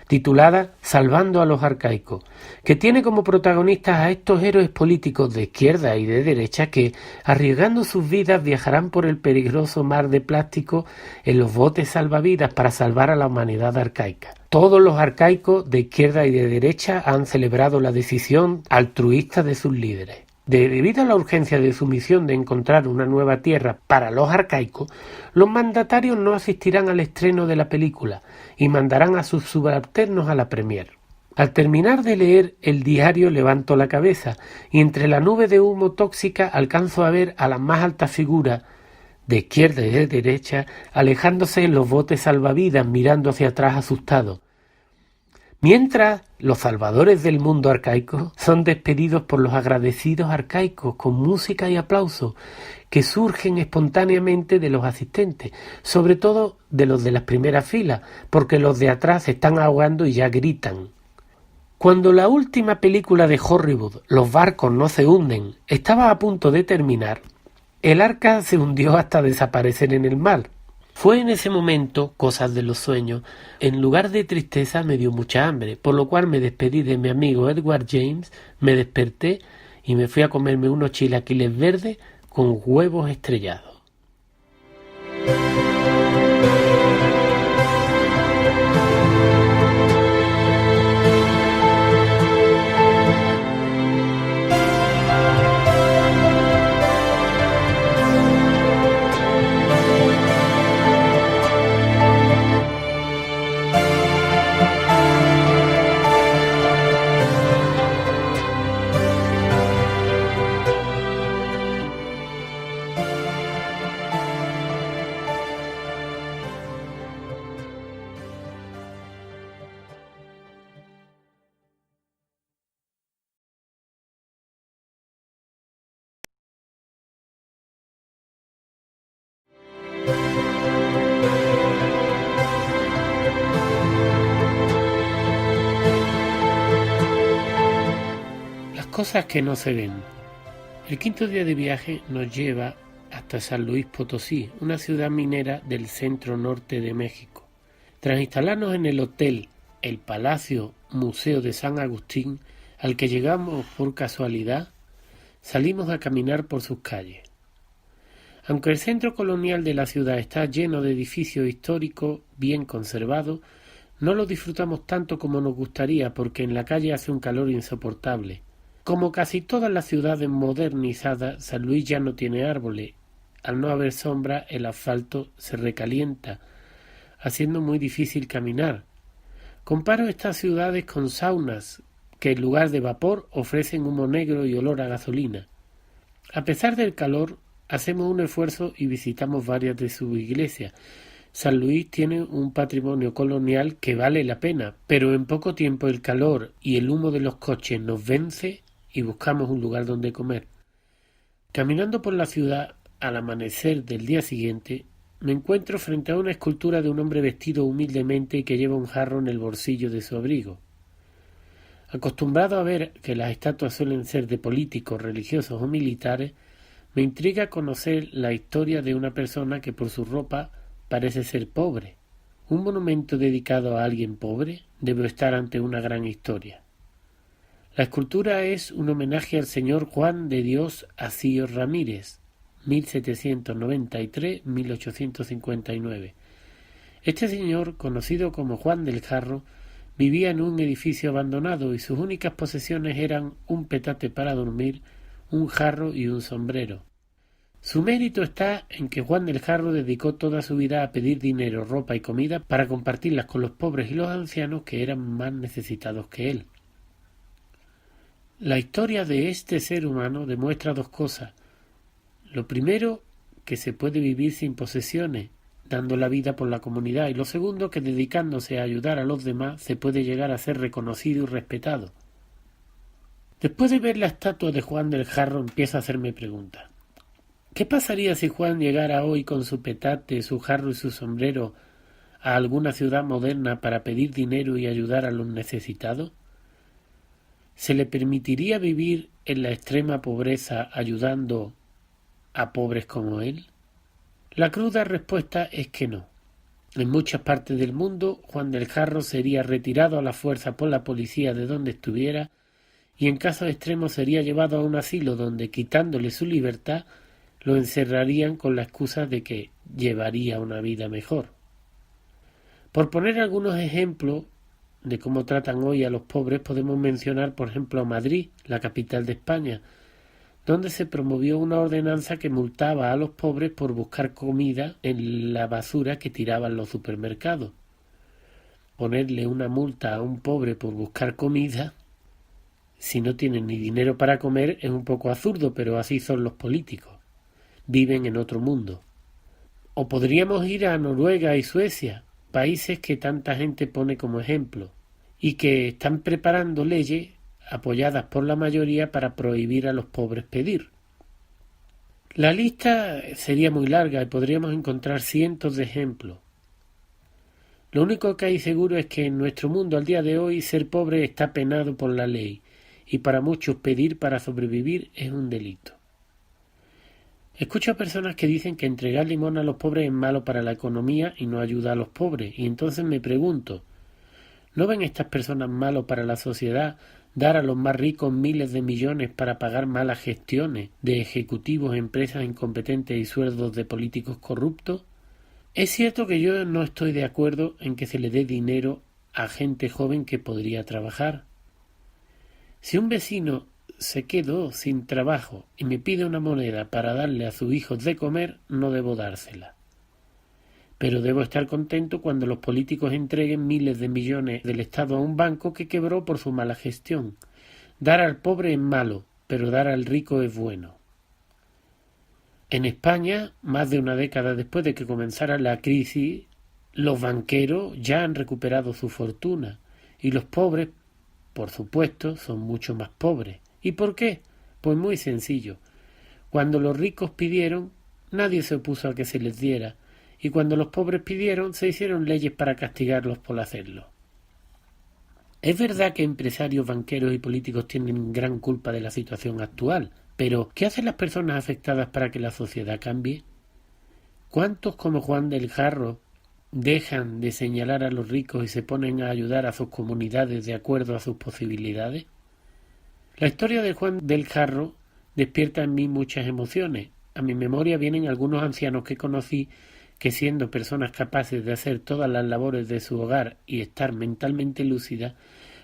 titulada Salvando a los arcaicos, que tiene como protagonistas a estos héroes políticos de izquierda y de derecha que, arriesgando sus vidas, viajarán por el peligroso mar de plástico en los botes salvavidas para salvar a la humanidad arcaica. Todos los arcaicos de izquierda y de derecha han celebrado la decisión altruista de sus líderes. Debido a la urgencia de su misión de encontrar una nueva tierra para los arcaicos, los mandatarios no asistirán al estreno de la película y mandarán a sus subalternos a la premier. Al terminar de leer el diario levanto la cabeza y entre la nube de humo tóxica alcanzo a ver a las más altas figuras, de izquierda y de derecha, alejándose en los botes salvavidas mirando hacia atrás asustados. Mientras, los salvadores del mundo arcaico son despedidos por los agradecidos arcaicos con música y aplausos que surgen espontáneamente de los asistentes, sobre todo de los de las primeras filas, porque los de atrás se están ahogando y ya gritan. Cuando la última película de Hollywood, Los barcos no se hunden, estaba a punto de terminar, el arca se hundió hasta desaparecer en el mar. Fue en ese momento, cosas de los sueños, en lugar de tristeza me dio mucha hambre, por lo cual me despedí de mi amigo Edward James, me desperté y me fui a comerme unos chilaquiles verdes con huevos estrellados. Cosas que no se ven. El quinto día de viaje nos lleva hasta San Luis Potosí, una ciudad minera del centro norte de México. Tras instalarnos en el hotel El Palacio Museo de San Agustín, al que llegamos por casualidad, salimos a caminar por sus calles. Aunque el centro colonial de la ciudad está lleno de edificios históricos bien conservados, no lo disfrutamos tanto como nos gustaría porque en la calle hace un calor insoportable. Como casi todas las ciudades modernizadas, San Luis ya no tiene árboles. Al no haber sombra, el asfalto se recalienta, haciendo muy difícil caminar. Comparo estas ciudades con saunas, que en lugar de vapor ofrecen humo negro y olor a gasolina. A pesar del calor, hacemos un esfuerzo y visitamos varias de sus iglesias. San Luis tiene un patrimonio colonial que vale la pena, pero en poco tiempo el calor y el humo de los coches nos vence y buscamos un lugar donde comer. Caminando por la ciudad al amanecer del día siguiente, me encuentro frente a una escultura de un hombre vestido humildemente y que lleva un jarro en el bolsillo de su abrigo. Acostumbrado a ver que las estatuas suelen ser de políticos, religiosos o militares, me intriga conocer la historia de una persona que por su ropa parece ser pobre. ¿Un monumento dedicado a alguien pobre? Debe estar ante una gran historia. La escultura es un homenaje al señor Juan de Dios Acío Ramírez, 1793-1859. Este señor, conocido como Juan del Jarro, vivía en un edificio abandonado y sus únicas posesiones eran un petate para dormir, un jarro y un sombrero. Su mérito está en que Juan del Jarro dedicó toda su vida a pedir dinero, ropa y comida para compartirlas con los pobres y los ancianos que eran más necesitados que él. La historia de este ser humano demuestra dos cosas. Lo primero, que se puede vivir sin posesiones, dando la vida por la comunidad, y lo segundo, que dedicándose a ayudar a los demás se puede llegar a ser reconocido y respetado. Después de ver la estatua de Juan del Jarro empiezo a hacerme preguntas. ¿Qué pasaría si Juan llegara hoy con su petate, su jarro y su sombrero a alguna ciudad moderna para pedir dinero y ayudar a los necesitados? ¿Se le permitiría vivir en la extrema pobreza ayudando a pobres como él? La cruda respuesta es que no. En muchas partes del mundo, Juan del Jarro sería retirado a la fuerza por la policía de donde estuviera y en casos extremos sería llevado a un asilo donde, quitándole su libertad, lo encerrarían con la excusa de que llevaría una vida mejor. Por poner algunos ejemplos de cómo tratan hoy a los pobres, podemos mencionar, por ejemplo, a Madrid, la capital de España, donde se promovió una ordenanza que multaba a los pobres por buscar comida en la basura que tiraban los supermercados. Ponerle una multa a un pobre por buscar comida, si no tienen ni dinero para comer, es un poco absurdo, pero así son los políticos. Viven en otro mundo. O podríamos ir a Noruega y Suecia, países que tanta gente pone como ejemplo, y que están preparando leyes apoyadas por la mayoría para prohibir a los pobres pedir. La lista sería muy larga y podríamos encontrar cientos de ejemplos. Lo único que hay seguro es que en nuestro mundo al día de hoy ser pobre está penado por la ley, y para muchos pedir para sobrevivir es un delito. Escucho a personas que dicen que entregar limón a los pobres es malo para la economía y no ayuda a los pobres, y entonces me pregunto, ¿no ven estas personas malo para la sociedad dar a los más ricos miles de millones para pagar malas gestiones de ejecutivos, empresas incompetentes y sueldos de políticos corruptos? Es cierto que yo no estoy de acuerdo en que se le dé dinero a gente joven que podría trabajar. Si un vecino se quedó sin trabajo y me pide una moneda para darle a sus hijos de comer, no debo dársela. Pero debo estar contento cuando los políticos entreguen miles de millones del Estado a un banco que quebró por su mala gestión. Dar al pobre es malo, pero dar al rico es bueno. En España, más de una década después de que comenzara la crisis, los banqueros ya han recuperado su fortuna y los pobres, por supuesto, son mucho más pobres. ¿Y por qué? Pues muy sencillo. Cuando los ricos pidieron, nadie se opuso a que se les diera, y cuando los pobres pidieron, se hicieron leyes para castigarlos por hacerlo. Es verdad que empresarios, banqueros y políticos tienen gran culpa de la situación actual, pero ¿qué hacen las personas afectadas para que la sociedad cambie? ¿Cuántos como Juan del Jarro dejan de señalar a los ricos y se ponen a ayudar a sus comunidades de acuerdo a sus posibilidades? La historia de Juan del Jarro despierta en mí muchas emociones. A mi memoria vienen algunos ancianos que conocí que, siendo personas capaces de hacer todas las labores de su hogar y estar mentalmente lúcidas,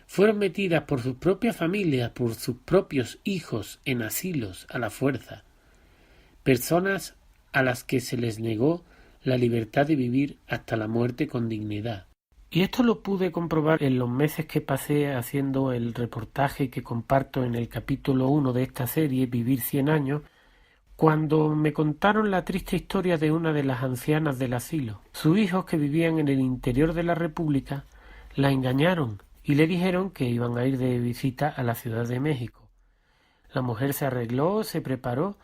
fueron metidas por sus propias familias, por sus propios hijos, en asilos a la fuerza. Personas a las que se les negó la libertad de vivir hasta la muerte con dignidad. Y esto lo pude comprobar en los meses que pasé haciendo el reportaje que comparto en el capítulo 1 de esta serie, Vivir 100 años, cuando me contaron la triste historia de una de las ancianas del asilo. Sus hijos, que vivían en el interior de la República, la engañaron y le dijeron que iban a ir de visita a la Ciudad de México. La mujer se arregló, se preparó,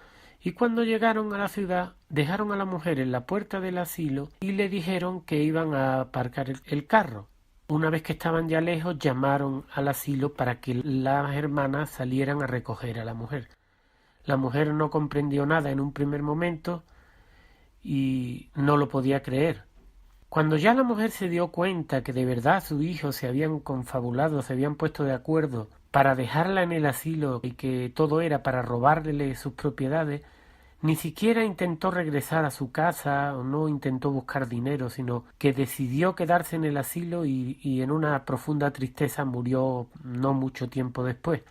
y cuando llegaron a la ciudad dejaron a la mujer en la puerta del asilo y le dijeron que iban a aparcar el carro. Una vez que estaban ya lejos, llamaron al asilo para que las hermanas salieran a recoger a la mujer. La mujer no comprendió nada en un primer momento y no lo podía creer. Cuando ya la mujer se dio cuenta que de verdad sus hijos se habían confabulado, se habían puesto de acuerdo para dejarla en el asilo y que todo era para robarle sus propiedades, ni siquiera intentó regresar a su casa o no intentó buscar dinero, sino que decidió quedarse en el asilo y en una profunda tristeza murió no mucho tiempo después.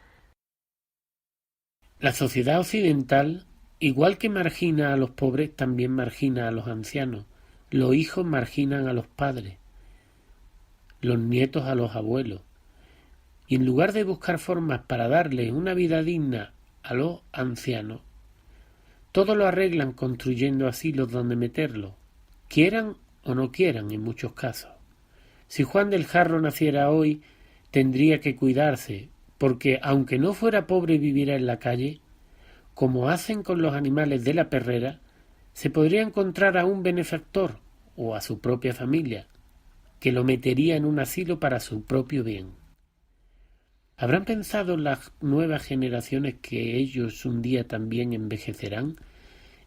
La sociedad occidental, igual que margina a los pobres, también margina a los ancianos. Los hijos marginan a los padres, los nietos a los abuelos. Y en lugar de buscar formas para darles una vida digna a los ancianos, todo lo arreglan construyendo asilos donde meterlos, quieran o no quieran en muchos casos. Si Juan del Jarro naciera hoy, tendría que cuidarse, porque aunque no fuera pobre y viviera en la calle, como hacen con los animales de la perrera, se podría encontrar a un benefactor o a su propia familia, que lo metería en un asilo para su propio bien. ¿Habrán pensado las nuevas generaciones que ellos un día también envejecerán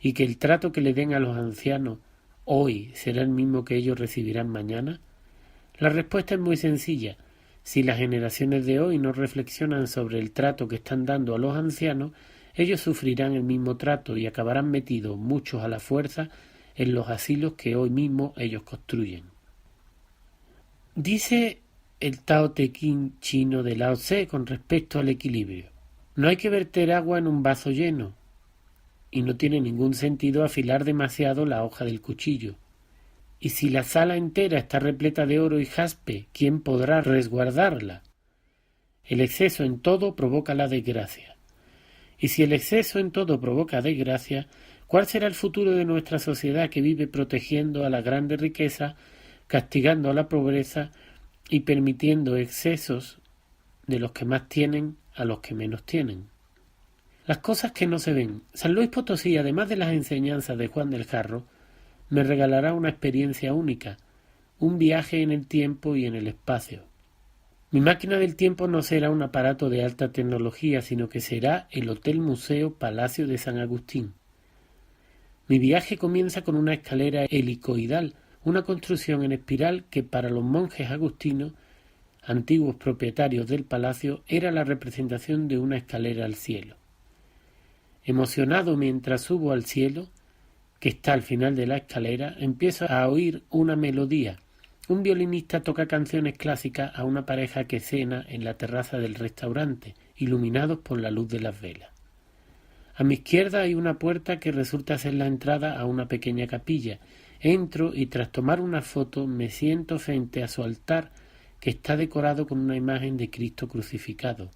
y que el trato que le den a los ancianos hoy será el mismo que ellos recibirán mañana? La respuesta es muy sencilla. Si las generaciones de hoy no reflexionan sobre el trato que están dando a los ancianos, ellos sufrirán el mismo trato y acabarán metidos muchos a la fuerza en los asilos que hoy mismo ellos construyen. Dice el Tao Te Ching chino de Lao Tse con respecto al equilibrio: No hay que verter agua en un vaso lleno, y no tiene ningún sentido afilar demasiado la hoja del cuchillo. Y si la sala entera está repleta de oro y jaspe, ¿quién podrá resguardarla? El exceso en todo provoca la desgracia. Y si el exceso en todo provoca desgracia, ¿cuál será el futuro de nuestra sociedad que vive protegiendo a la grande riqueza, castigando a la pobreza y permitiendo excesos de los que más tienen a los que menos tienen? Las cosas que no se ven. San Luis Potosí, además de las enseñanzas de Juan del Jarro, me regalará una experiencia única, un viaje en el tiempo y en el espacio. Mi máquina del tiempo no será un aparato de alta tecnología, sino que será el Hotel Museo Palacio de San Agustín. Mi viaje comienza con una escalera helicoidal, una construcción en espiral que para los monjes agustinos, antiguos propietarios del palacio, era la representación de una escalera al cielo. Emocionado mientras subo al cielo, que está al final de la escalera, empiezo a oír una melodía. Un violinista toca canciones clásicas a una pareja que cena en la terraza del restaurante, iluminados por la luz de las velas. A mi izquierda hay una puerta que resulta ser la entrada a una pequeña capilla. Entro y tras tomar una foto me siento frente a su altar, que está decorado con una imagen de Cristo crucificado.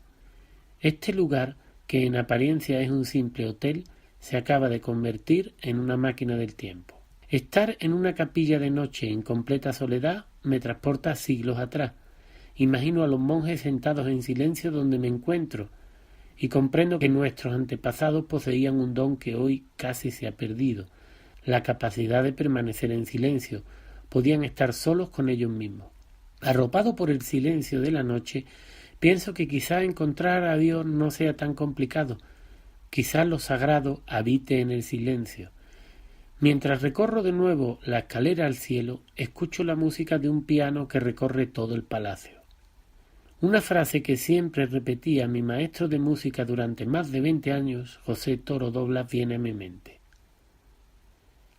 Este lugar, que en apariencia es un simple hotel, se acaba de convertir en una máquina del tiempo. Estar en una capilla de noche en completa soledad me transporta siglos atrás. Imagino a los monjes sentados en silencio donde me encuentro y comprendo que nuestros antepasados poseían un don que hoy casi se ha perdido, la capacidad de permanecer en silencio. Podían estar solos con ellos mismos. Arropado por el silencio de la noche, pienso que quizá encontrar a Dios no sea tan complicado. Quizá lo sagrado habite en el silencio. Mientras recorro de nuevo la escalera al cielo, escucho la música de un piano que recorre todo el palacio. Una frase que siempre repetía mi maestro de música durante más de 20 años, José Toro Doblas, viene a mi mente.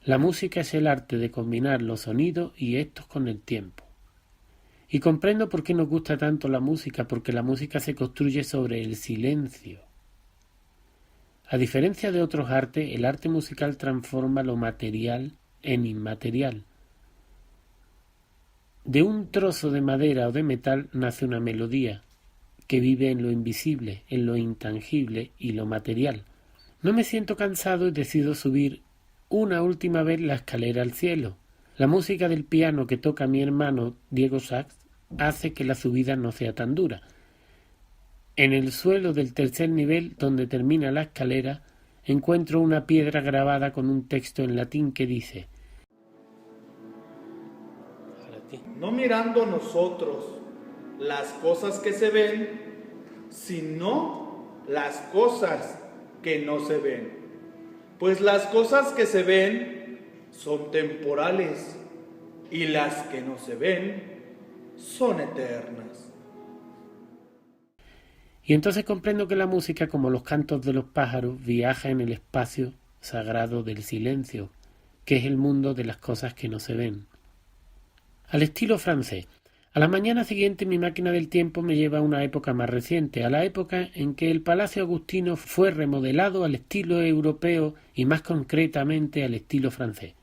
La música es el arte de combinar los sonidos y estos con el tiempo. Y comprendo por qué nos gusta tanto la música, porque la música se construye sobre el silencio. A diferencia de otros artes, el arte musical transforma lo material en inmaterial. De un trozo de madera o de metal nace una melodía, que vive en lo invisible, en lo intangible y lo material. No me siento cansado y decido subir una última vez la escalera al cielo. La música del piano que toca mi hermano Diego Sachs hace que la subida no sea tan dura. En el suelo del tercer nivel, donde termina la escalera, encuentro una piedra grabada con un texto en latín que dice: no mirando nosotros las cosas que se ven, sino las cosas que no se ven. Pues las cosas que se ven son temporales y las que no se ven son eternas. Y entonces comprendo que la música, como los cantos de los pájaros, viaja en el espacio sagrado del silencio, que es el mundo de las cosas que no se ven. Al estilo francés. A la mañana siguiente mi máquina del tiempo me lleva a una época más reciente, a la época en que el Palacio Agustino fue remodelado al estilo europeo y más concretamente al estilo francés.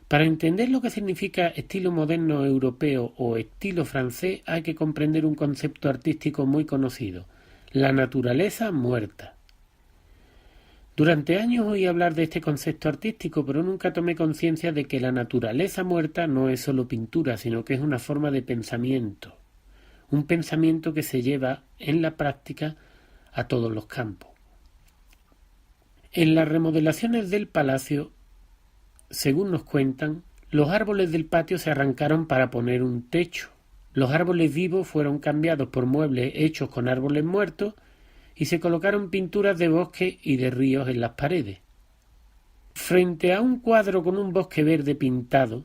Para entender lo que significa estilo moderno europeo o estilo francés hay que comprender un concepto artístico muy conocido: la naturaleza muerta. Durante años oí hablar de este concepto artístico, pero nunca tomé conciencia de que la naturaleza muerta no es solo pintura, sino que es una forma de pensamiento. Un pensamiento que se lleva en la práctica a todos los campos. En las remodelaciones del palacio, según nos cuentan, los árboles del patio se arrancaron para poner un techo. Los árboles vivos fueron cambiados por muebles hechos con árboles muertos y se colocaron pinturas de bosque y de ríos en las paredes. Frente a un cuadro con un bosque verde pintado,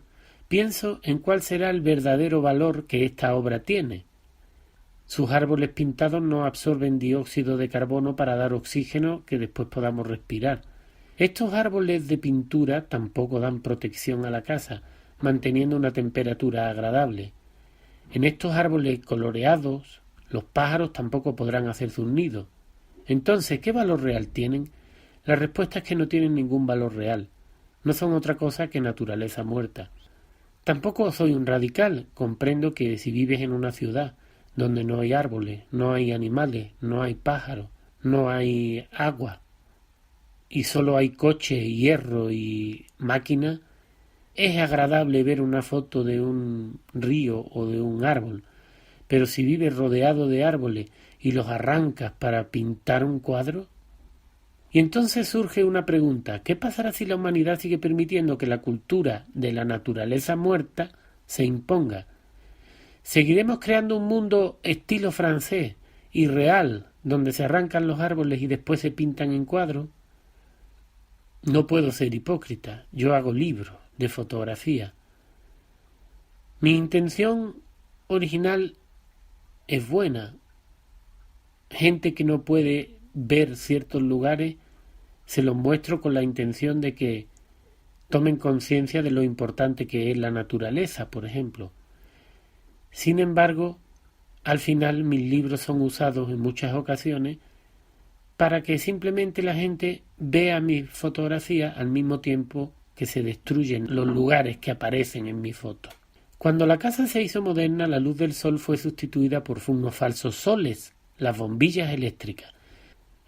pienso en cuál será el verdadero valor que esta obra tiene. Sus árboles pintados no absorben dióxido de carbono para dar oxígeno que después podamos respirar. Estos árboles de pintura tampoco dan protección a la casa, manteniendo una temperatura agradable. En estos árboles coloreados, los pájaros tampoco podrán hacer sus nidos. Entonces, ¿qué valor real tienen? La respuesta es que no tienen ningún valor real. No son otra cosa que naturaleza muerta. Tampoco soy un radical. Comprendo que si vives en una ciudad donde no hay árboles, no hay animales, no hay pájaros, no hay agua, y solo hay coche, hierro y máquina, es agradable ver una foto de un río o de un árbol. Pero si vives rodeado de árboles y los arrancas para pintar un cuadro. Y entonces surge una pregunta: ¿qué pasará si la humanidad sigue permitiendo que la cultura de la naturaleza muerta se imponga? ¿Seguiremos creando un mundo estilo francés, irreal, donde se arrancan los árboles y después se pintan en cuadros? No puedo ser hipócrita. Yo hago libros de fotografía. Mi intención original es buena. Gente que no puede ver ciertos lugares, se los muestro con la intención de que tomen conciencia de lo importante que es la naturaleza, por ejemplo. Sin embargo, al final mis libros son usados en muchas ocasiones para que simplemente la gente vea mis fotografías al mismo tiempo que se destruyen los lugares que aparecen en mi foto. Cuando la casa se hizo moderna, la luz del sol fue sustituida por unos falsos soles, las bombillas eléctricas.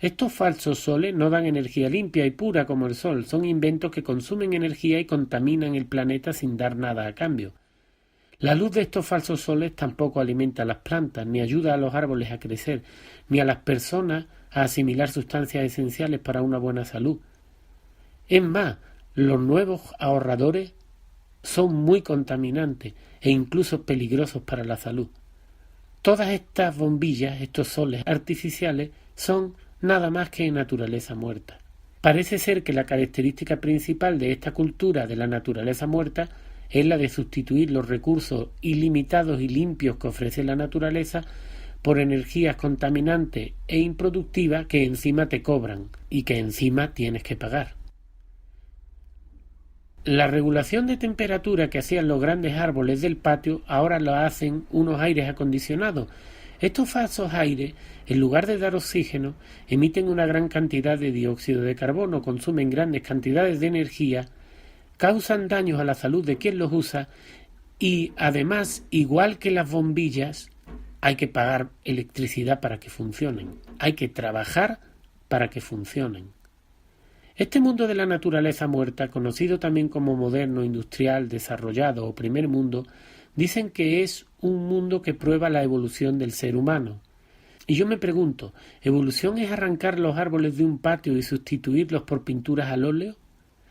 Estos falsos soles no dan energía limpia y pura como el sol, son inventos que consumen energía y contaminan el planeta sin dar nada a cambio. La luz de estos falsos soles tampoco alimenta a las plantas, ni ayuda a los árboles a crecer, ni a las personas a asimilar sustancias esenciales para una buena salud. Es más, los nuevos ahorradores son muy contaminantes e incluso peligrosos para la salud. Todas estas bombillas, estos soles artificiales, son nada más que naturaleza muerta. Parece ser que la característica principal de esta cultura de la naturaleza muerta es la de sustituir los recursos ilimitados y limpios que ofrece la naturaleza por energías contaminantes e improductivas que encima te cobran y que encima tienes que pagar. La regulación de temperatura que hacían los grandes árboles del patio ahora lo hacen unos aires acondicionados. Estos falsos aires, en lugar de dar oxígeno, emiten una gran cantidad de dióxido de carbono, consumen grandes cantidades de energía, causan daños a la salud de quien los usa y, además, igual que las bombillas, hay que pagar electricidad para que funcionen. Hay que trabajar para que funcionen. Este mundo de la naturaleza muerta, conocido también como moderno, industrial, desarrollado o primer mundo, dicen que es un mundo que prueba la evolución del ser humano. Y yo me pregunto, ¿evolución es arrancar los árboles de un patio y sustituirlos por pinturas al óleo?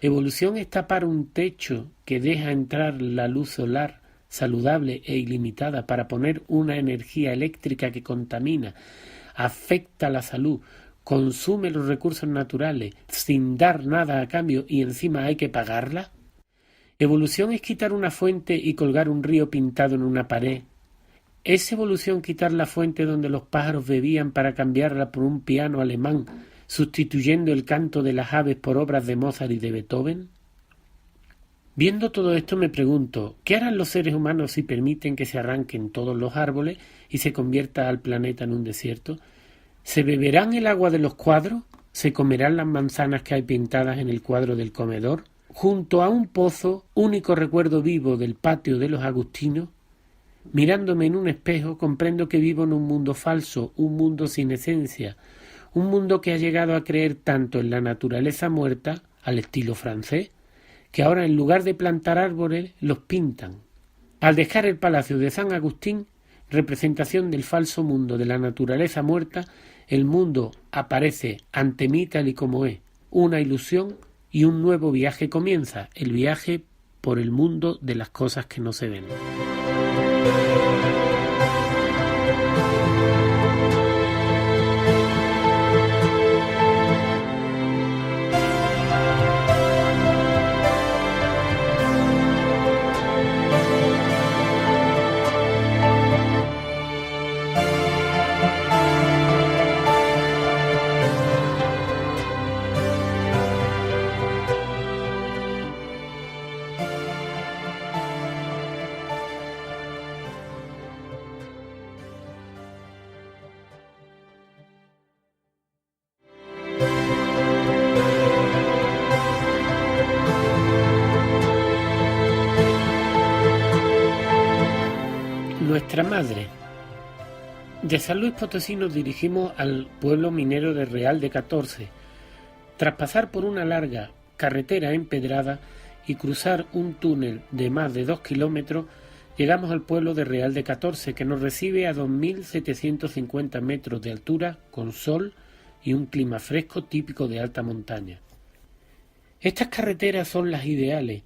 ¿Evolución es tapar un techo que deja entrar la luz solar saludable e ilimitada para poner una energía eléctrica que contamina, afecta la salud, consume los recursos naturales sin dar nada a cambio y encima hay que pagarla? ¿Evolución es quitar una fuente y colgar un río pintado en una pared? ¿Es evolución quitar la fuente donde los pájaros bebían para cambiarla por un piano alemán, sustituyendo el canto de las aves por obras de Mozart y de Beethoven? Viendo todo esto me pregunto, ¿qué harán los seres humanos si permiten que se arranquen todos los árboles y se convierta al planeta en un desierto? ¿Se beberán el agua de los cuadros? ¿Se comerán las manzanas que hay pintadas en el cuadro del comedor? Junto a un pozo, único recuerdo vivo del patio de los agustinos, mirándome en un espejo, comprendo que vivo en un mundo falso, un mundo sin esencia, un mundo que ha llegado a creer tanto en la naturaleza muerta, al estilo francés, que ahora en lugar de plantar árboles, los pintan. Al dejar el palacio de San Agustín, representación del falso mundo de la naturaleza muerta, el mundo aparece ante mí tal y como es, una ilusión, y un nuevo viaje comienza, el viaje por el mundo de las cosas que no se ven. nuestra madre. De San Luis Potosí nos dirigimos al pueblo minero de Real de 14. Tras pasar por una larga carretera empedrada y cruzar un túnel de más de 2 kilómetros, llegamos al pueblo de Real de 14, que nos recibe a 2.750 metros de altura, con sol y un clima fresco típico de alta montaña. Estas carreteras son las ideales.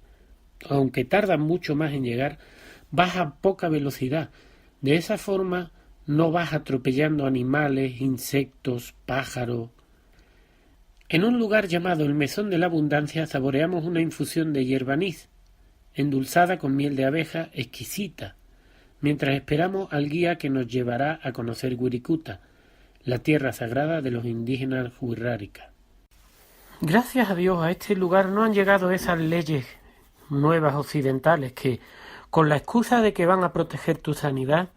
Aunque tardan mucho más en llegar, vas a poca velocidad. De esa forma no vas atropellando animales, insectos, pájaros. En un lugar llamado el Mesón de la Abundancia saboreamos una infusión de hierba anís, endulzada con miel de abeja exquisita, mientras esperamos al guía que nos llevará a conocer Wirikuta, la tierra sagrada de los indígenas wixárika. Gracias a Dios a este lugar no han llegado esas leyes nuevas occidentales que, con la excusa de que van a proteger tu sanidad,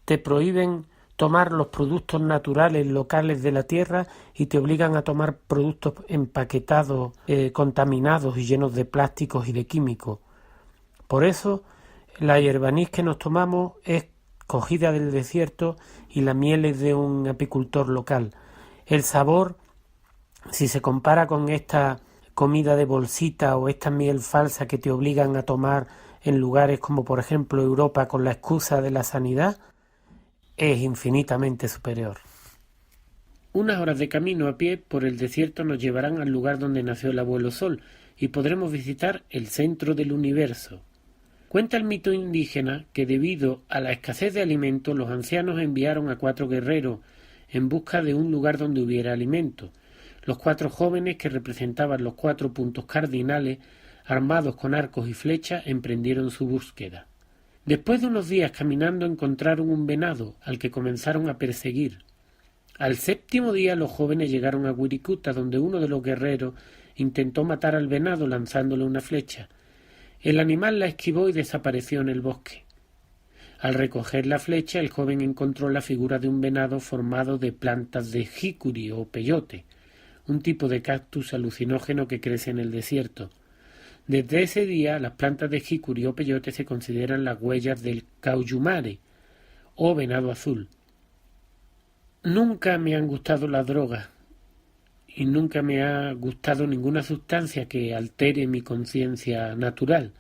te prohíben tomar los productos naturales locales de la tierra y te obligan a tomar productos empaquetados, contaminados y llenos de plásticos y de químicos. Por eso, la hierba anís que nos tomamos es cogida del desierto y la miel es de un apicultor local. El sabor, si se compara con esta comida de bolsita o esta miel falsa que te obligan a tomar en lugares como por ejemplo Europa con la excusa de la sanidad, es infinitamente superior. Unas horas de camino a pie por el desierto nos llevarán al lugar donde nació el abuelo Sol y podremos visitar el centro del universo. Cuenta el mito indígena que debido a la escasez de alimentos los ancianos enviaron a 4 guerreros en busca de un lugar donde hubiera alimento. Los 4 jóvenes que representaban los 4 puntos cardinales, armados con arcos y flechas, emprendieron su búsqueda. Después de unos días caminando encontraron un venado, al que comenzaron a perseguir. Al 7º día los jóvenes llegaron a Wirikuta, donde uno de los guerreros intentó matar al venado lanzándole una flecha. El animal la esquivó y desapareció en el bosque. Al recoger la flecha, el joven encontró la figura de un venado formado de plantas de jicuri o peyote, un tipo de cactus alucinógeno que crece en el desierto. Desde ese día, las plantas de jicuri o peyote se consideran las huellas del caullumare, o venado azul. Nunca me han gustado las drogas, y nunca me ha gustado ninguna sustancia que altere mi conciencia natural.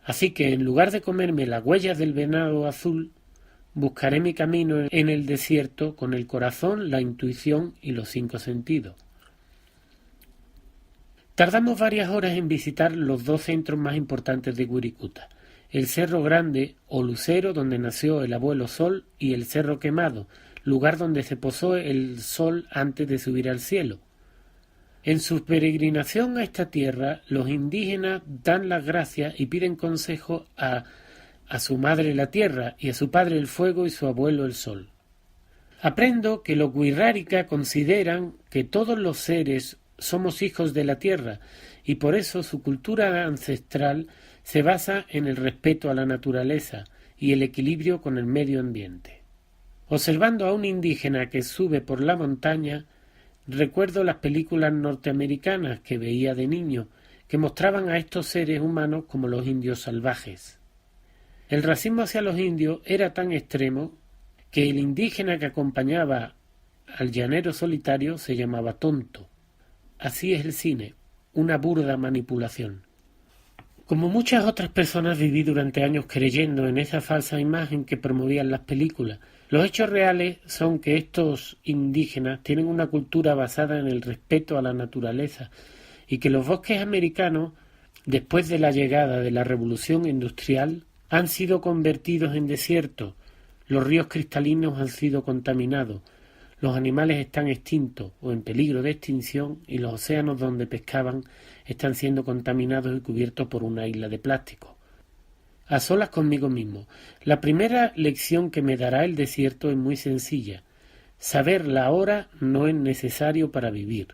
Así que, en lugar de comerme las huellas del venado azul, buscaré mi camino en el desierto con el corazón, la intuición y los 5 sentidos. Tardamos varias horas en visitar los 2 centros más importantes de Wirikuta, el Cerro Grande o Lucero, donde nació el abuelo Sol, y el Cerro Quemado, lugar donde se posó el sol antes de subir al cielo. En su peregrinación a esta tierra, los indígenas dan las gracias y piden consejo a su madre la tierra y a su padre el fuego y su abuelo el sol. Aprendo que los wixárika consideran que todos los seres somos hijos de la tierra y por eso su cultura ancestral se basa en el respeto a la naturaleza y el equilibrio con el medio ambiente. Observando a un indígena que sube por la montaña, recuerdo las películas norteamericanas que veía de niño, que mostraban a estos seres humanos como los indios salvajes. El racismo hacia los indios era tan extremo que el indígena que acompañaba al llanero solitario se llamaba tonto. Así es el cine, una burda manipulación. Como muchas otras personas viví durante años creyendo en esa falsa imagen que promovían las películas. Los hechos reales son que estos indígenas tienen una cultura basada en el respeto a la naturaleza y que los bosques americanos, después de la llegada de la revolución industrial, han sido convertidos en desiertos, los ríos cristalinos han sido contaminados, los animales están extintos o en peligro de extinción y los océanos donde pescaban están siendo contaminados y cubiertos por una isla de plástico. A solas conmigo mismo, la primera lección que me dará el desierto es muy sencilla. Saber la hora no es necesario para vivir.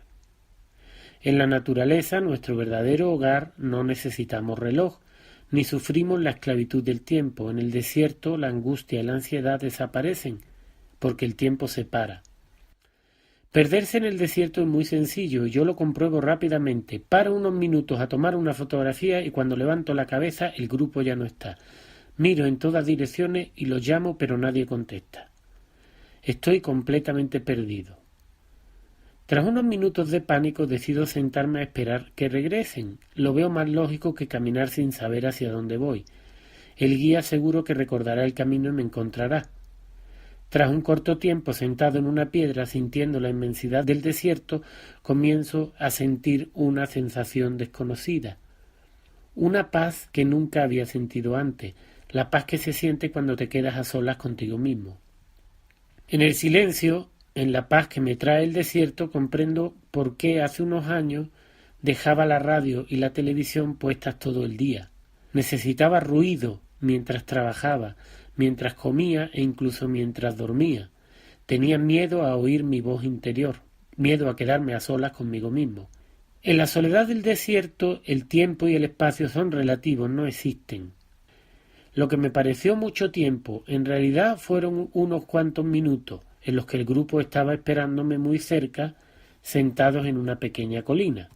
En la naturaleza, nuestro verdadero hogar, no necesitamos reloj, ni sufrimos la esclavitud del tiempo. En el desierto, la angustia y la ansiedad desaparecen, porque el tiempo se para. Perderse en el desierto es muy sencillo y yo lo compruebo rápidamente. Paro unos minutos a tomar una fotografía y cuando levanto la cabeza el grupo ya no está. Miro en todas direcciones y los llamo, pero nadie contesta. Estoy completamente perdido. Tras unos minutos de pánico decido sentarme a esperar que regresen. Lo veo más lógico que caminar sin saber hacia dónde voy. El guía seguro que recordará el camino y me encontrará. Tras un corto tiempo sentado en una piedra sintiendo la inmensidad del desierto, comienzo a sentir una sensación desconocida. Una paz que nunca había sentido antes, la paz que se siente cuando te quedas a solas contigo mismo. En el silencio, en la paz que me trae el desierto, comprendo por qué hace unos años dejaba la radio y la televisión puestas todo el día. Necesitaba ruido mientras trabajaba, mientras comía e incluso mientras dormía. Tenía miedo a oír mi voz interior, miedo a quedarme a solas conmigo mismo. En la soledad del desierto, el tiempo y el espacio son relativos, no existen. Lo que me pareció mucho tiempo, en realidad fueron unos cuantos minutos, en los que el grupo estaba esperándome muy cerca, sentados en una pequeña colina.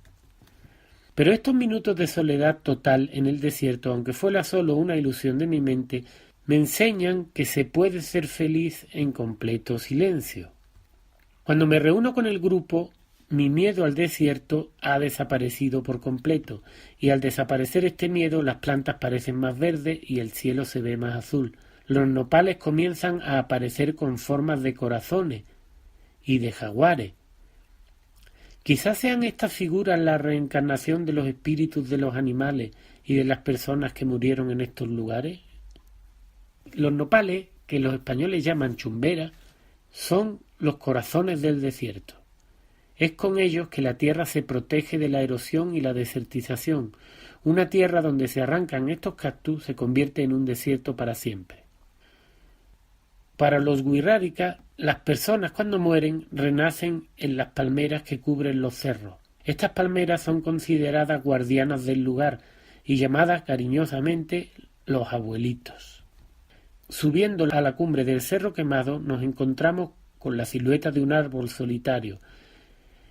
Pero estos minutos de soledad total en el desierto, aunque fuera solo una ilusión de mi mente, me enseñan que se puede ser feliz en completo silencio. Cuando me reúno con el grupo, mi miedo al desierto ha desaparecido por completo, y al desaparecer este miedo las plantas parecen más verdes y el cielo se ve más azul. Los nopales comienzan a aparecer con formas de corazones y de jaguares. Quizás sean estas figuras la reencarnación de los espíritus de los animales y de las personas que murieron en estos lugares. Los nopales, que los españoles llaman chumberas, son los corazones del desierto. Es con ellos que la tierra se protege de la erosión y la desertización. Una tierra donde se arrancan estos cactus se convierte en un desierto para siempre. Para los wixárika, las personas cuando mueren renacen en las palmeras que cubren los cerros. Estas palmeras son consideradas guardianas del lugar y llamadas cariñosamente los abuelitos. Subiendo a la cumbre del Cerro Quemado nos encontramos con la silueta de un árbol solitario,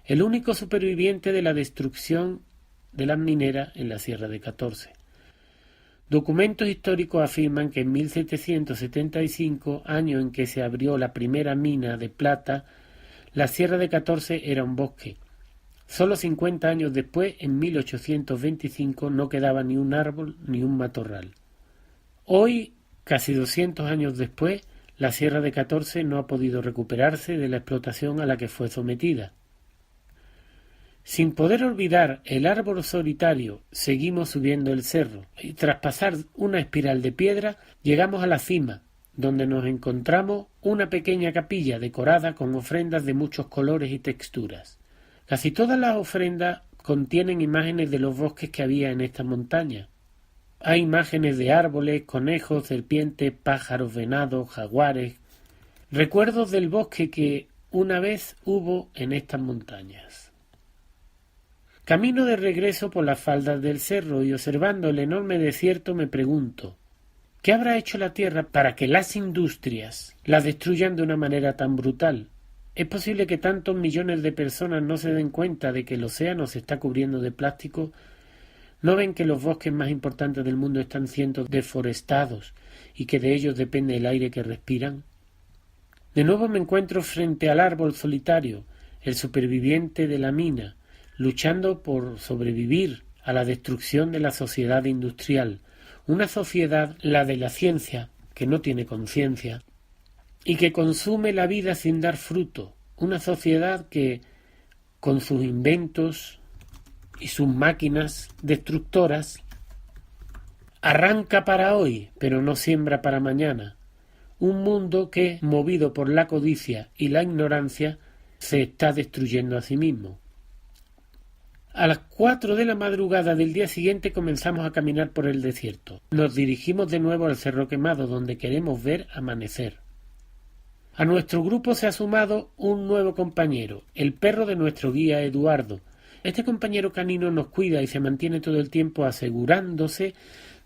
el único superviviente de la destrucción de las mineras en la Sierra de 14. Documentos históricos afirman que en 1775, año en que se abrió la primera mina de plata, la Sierra de 14 era un bosque. Solo 50 años después, en 1825, no quedaba ni un árbol ni un matorral. Hoy, casi 200 años después, la Sierra de 14 no ha podido recuperarse de la explotación a la que fue sometida. Sin poder olvidar el árbol solitario, seguimos subiendo el cerro y tras pasar una espiral de piedra llegamos a la cima, donde nos encontramos una pequeña capilla decorada con ofrendas de muchos colores y texturas. Casi todas las ofrendas contienen imágenes de los bosques que había en esta montaña. Hay imágenes de árboles, conejos, serpientes, pájaros, venados, jaguares, recuerdos del bosque que una vez hubo en estas montañas. Camino de regreso por las faldas del cerro y observando el enorme desierto me pregunto, ¿qué habrá hecho la Tierra para que las industrias la destruyan de una manera tan brutal? ¿Es posible que tantos millones de personas no se den cuenta de que el océano se está cubriendo de plástico? ¿No ven que los bosques más importantes del mundo están siendo deforestados y que de ellos depende el aire que respiran? De nuevo me encuentro frente al árbol solitario, el superviviente de la mina, luchando por sobrevivir a la destrucción de la sociedad industrial, una sociedad, la de la ciencia, que no tiene conciencia, y que consume la vida sin dar fruto, una sociedad que, con sus inventos y sus máquinas destructoras, arranca para hoy, pero no siembra para mañana, un mundo que, movido por la codicia y la ignorancia, se está destruyendo a sí mismo. A las 4 de la madrugada del día siguiente comenzamos a caminar por el desierto. Nos dirigimos de nuevo al Cerro Quemado, donde queremos ver amanecer. A nuestro grupo se ha sumado un nuevo compañero, el perro de nuestro guía Eduardo. Este compañero canino nos cuida y se mantiene todo el tiempo asegurándose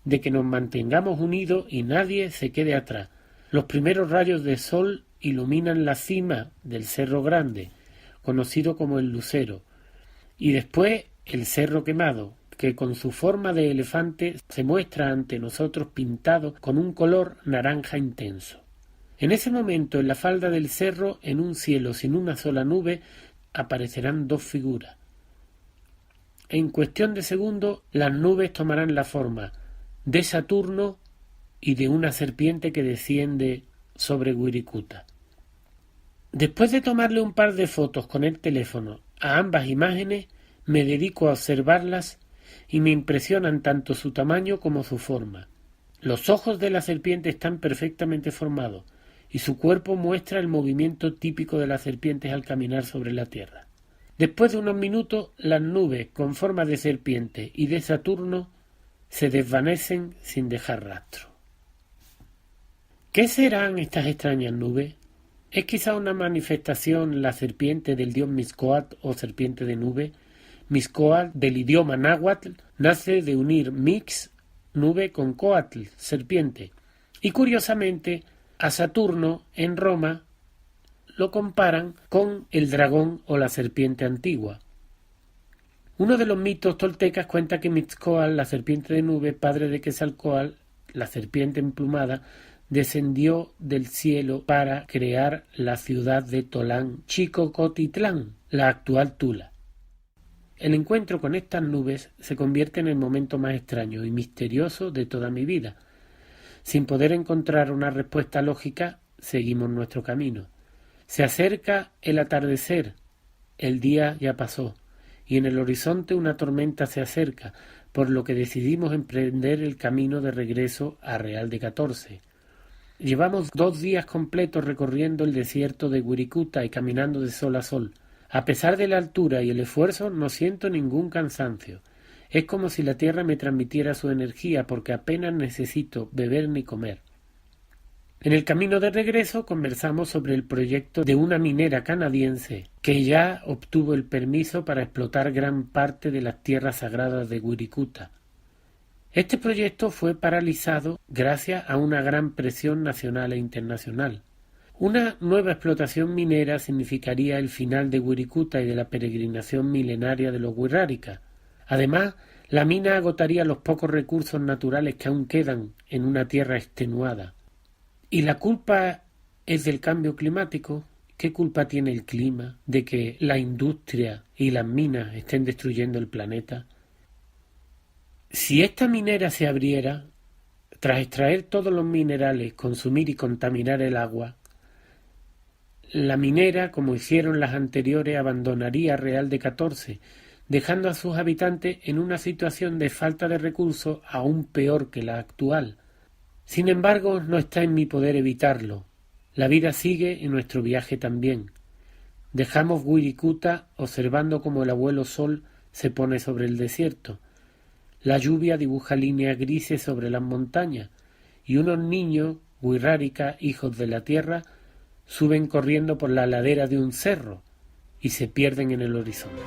de que nos mantengamos unidos y nadie se quede atrás. Los primeros rayos de sol iluminan la cima del Cerro Grande, conocido como el Lucero, y después el Cerro Quemado, que con su forma de elefante se muestra ante nosotros pintado con un color naranja intenso. En ese momento, en la falda del cerro, en un cielo sin una sola nube, aparecerán dos figuras. En cuestión de segundos, las nubes tomarán la forma de Saturno y de una serpiente que desciende sobre Wirikuta. Después de tomarle un par de fotos con el teléfono a ambas imágenes, me dedico a observarlas y me impresionan tanto su tamaño como su forma. Los ojos de la serpiente están perfectamente formados y su cuerpo muestra el movimiento típico de las serpientes al caminar sobre la tierra. Después de unos minutos, las nubes con forma de serpiente y de Saturno se desvanecen sin dejar rastro. ¿Qué serán estas extrañas nubes? ¿Es quizá una manifestación la serpiente del dios Mixcoatl o serpiente de nube? Mixcoatl, del idioma náhuatl, nace de unir mix, nube, con coatl, serpiente. Y curiosamente, a Saturno, en Roma, lo comparan con el dragón o la serpiente antigua. Uno de los mitos toltecas cuenta que Mixcoatl, la serpiente de nube, padre de Quetzalcóatl, la serpiente emplumada, descendió del cielo para crear la ciudad de Tolán Chicocotitlán, la actual Tula. El encuentro con estas nubes se convierte en el momento más extraño y misterioso de toda mi vida. Sin poder encontrar una respuesta lógica, seguimos nuestro camino. Se acerca el atardecer, el día ya pasó, y en el horizonte una tormenta se acerca, por lo que decidimos emprender el camino de regreso a Real de 14. Llevamos 2 días completos recorriendo el desierto de Wirikuta y caminando de sol a sol. A pesar de la altura y el esfuerzo, no siento ningún cansancio. Es como si la tierra me transmitiera su energía porque apenas necesito beber ni comer. En el camino de regreso conversamos sobre el proyecto de una minera canadiense que ya obtuvo el permiso para explotar gran parte de las tierras sagradas de Wirikuta. Este proyecto fue paralizado gracias a una gran presión nacional e internacional. Una nueva explotación minera significaría el final de Wirikuta y de la peregrinación milenaria de los Wixárika. Además, la mina agotaría los pocos recursos naturales que aún quedan en una tierra extenuada. ¿Y la culpa es del cambio climático? ¿Qué culpa tiene el clima de que la industria y las minas estén destruyendo el planeta? Si esta minera se abriera, tras extraer todos los minerales, consumir y contaminar el agua, la minera, como hicieron las anteriores, abandonaría Real de 14, dejando a sus habitantes en una situación de falta de recursos aún peor que la actual. Sin embargo, no está en mi poder evitarlo. La vida sigue y nuestro viaje también. Dejamos Wirikuta observando cómo el abuelo sol se pone sobre el desierto. La lluvia dibuja líneas grises sobre las montañas y unos niños, Wixárika, hijos de la tierra, suben corriendo por la ladera de un cerro y se pierden en el horizonte.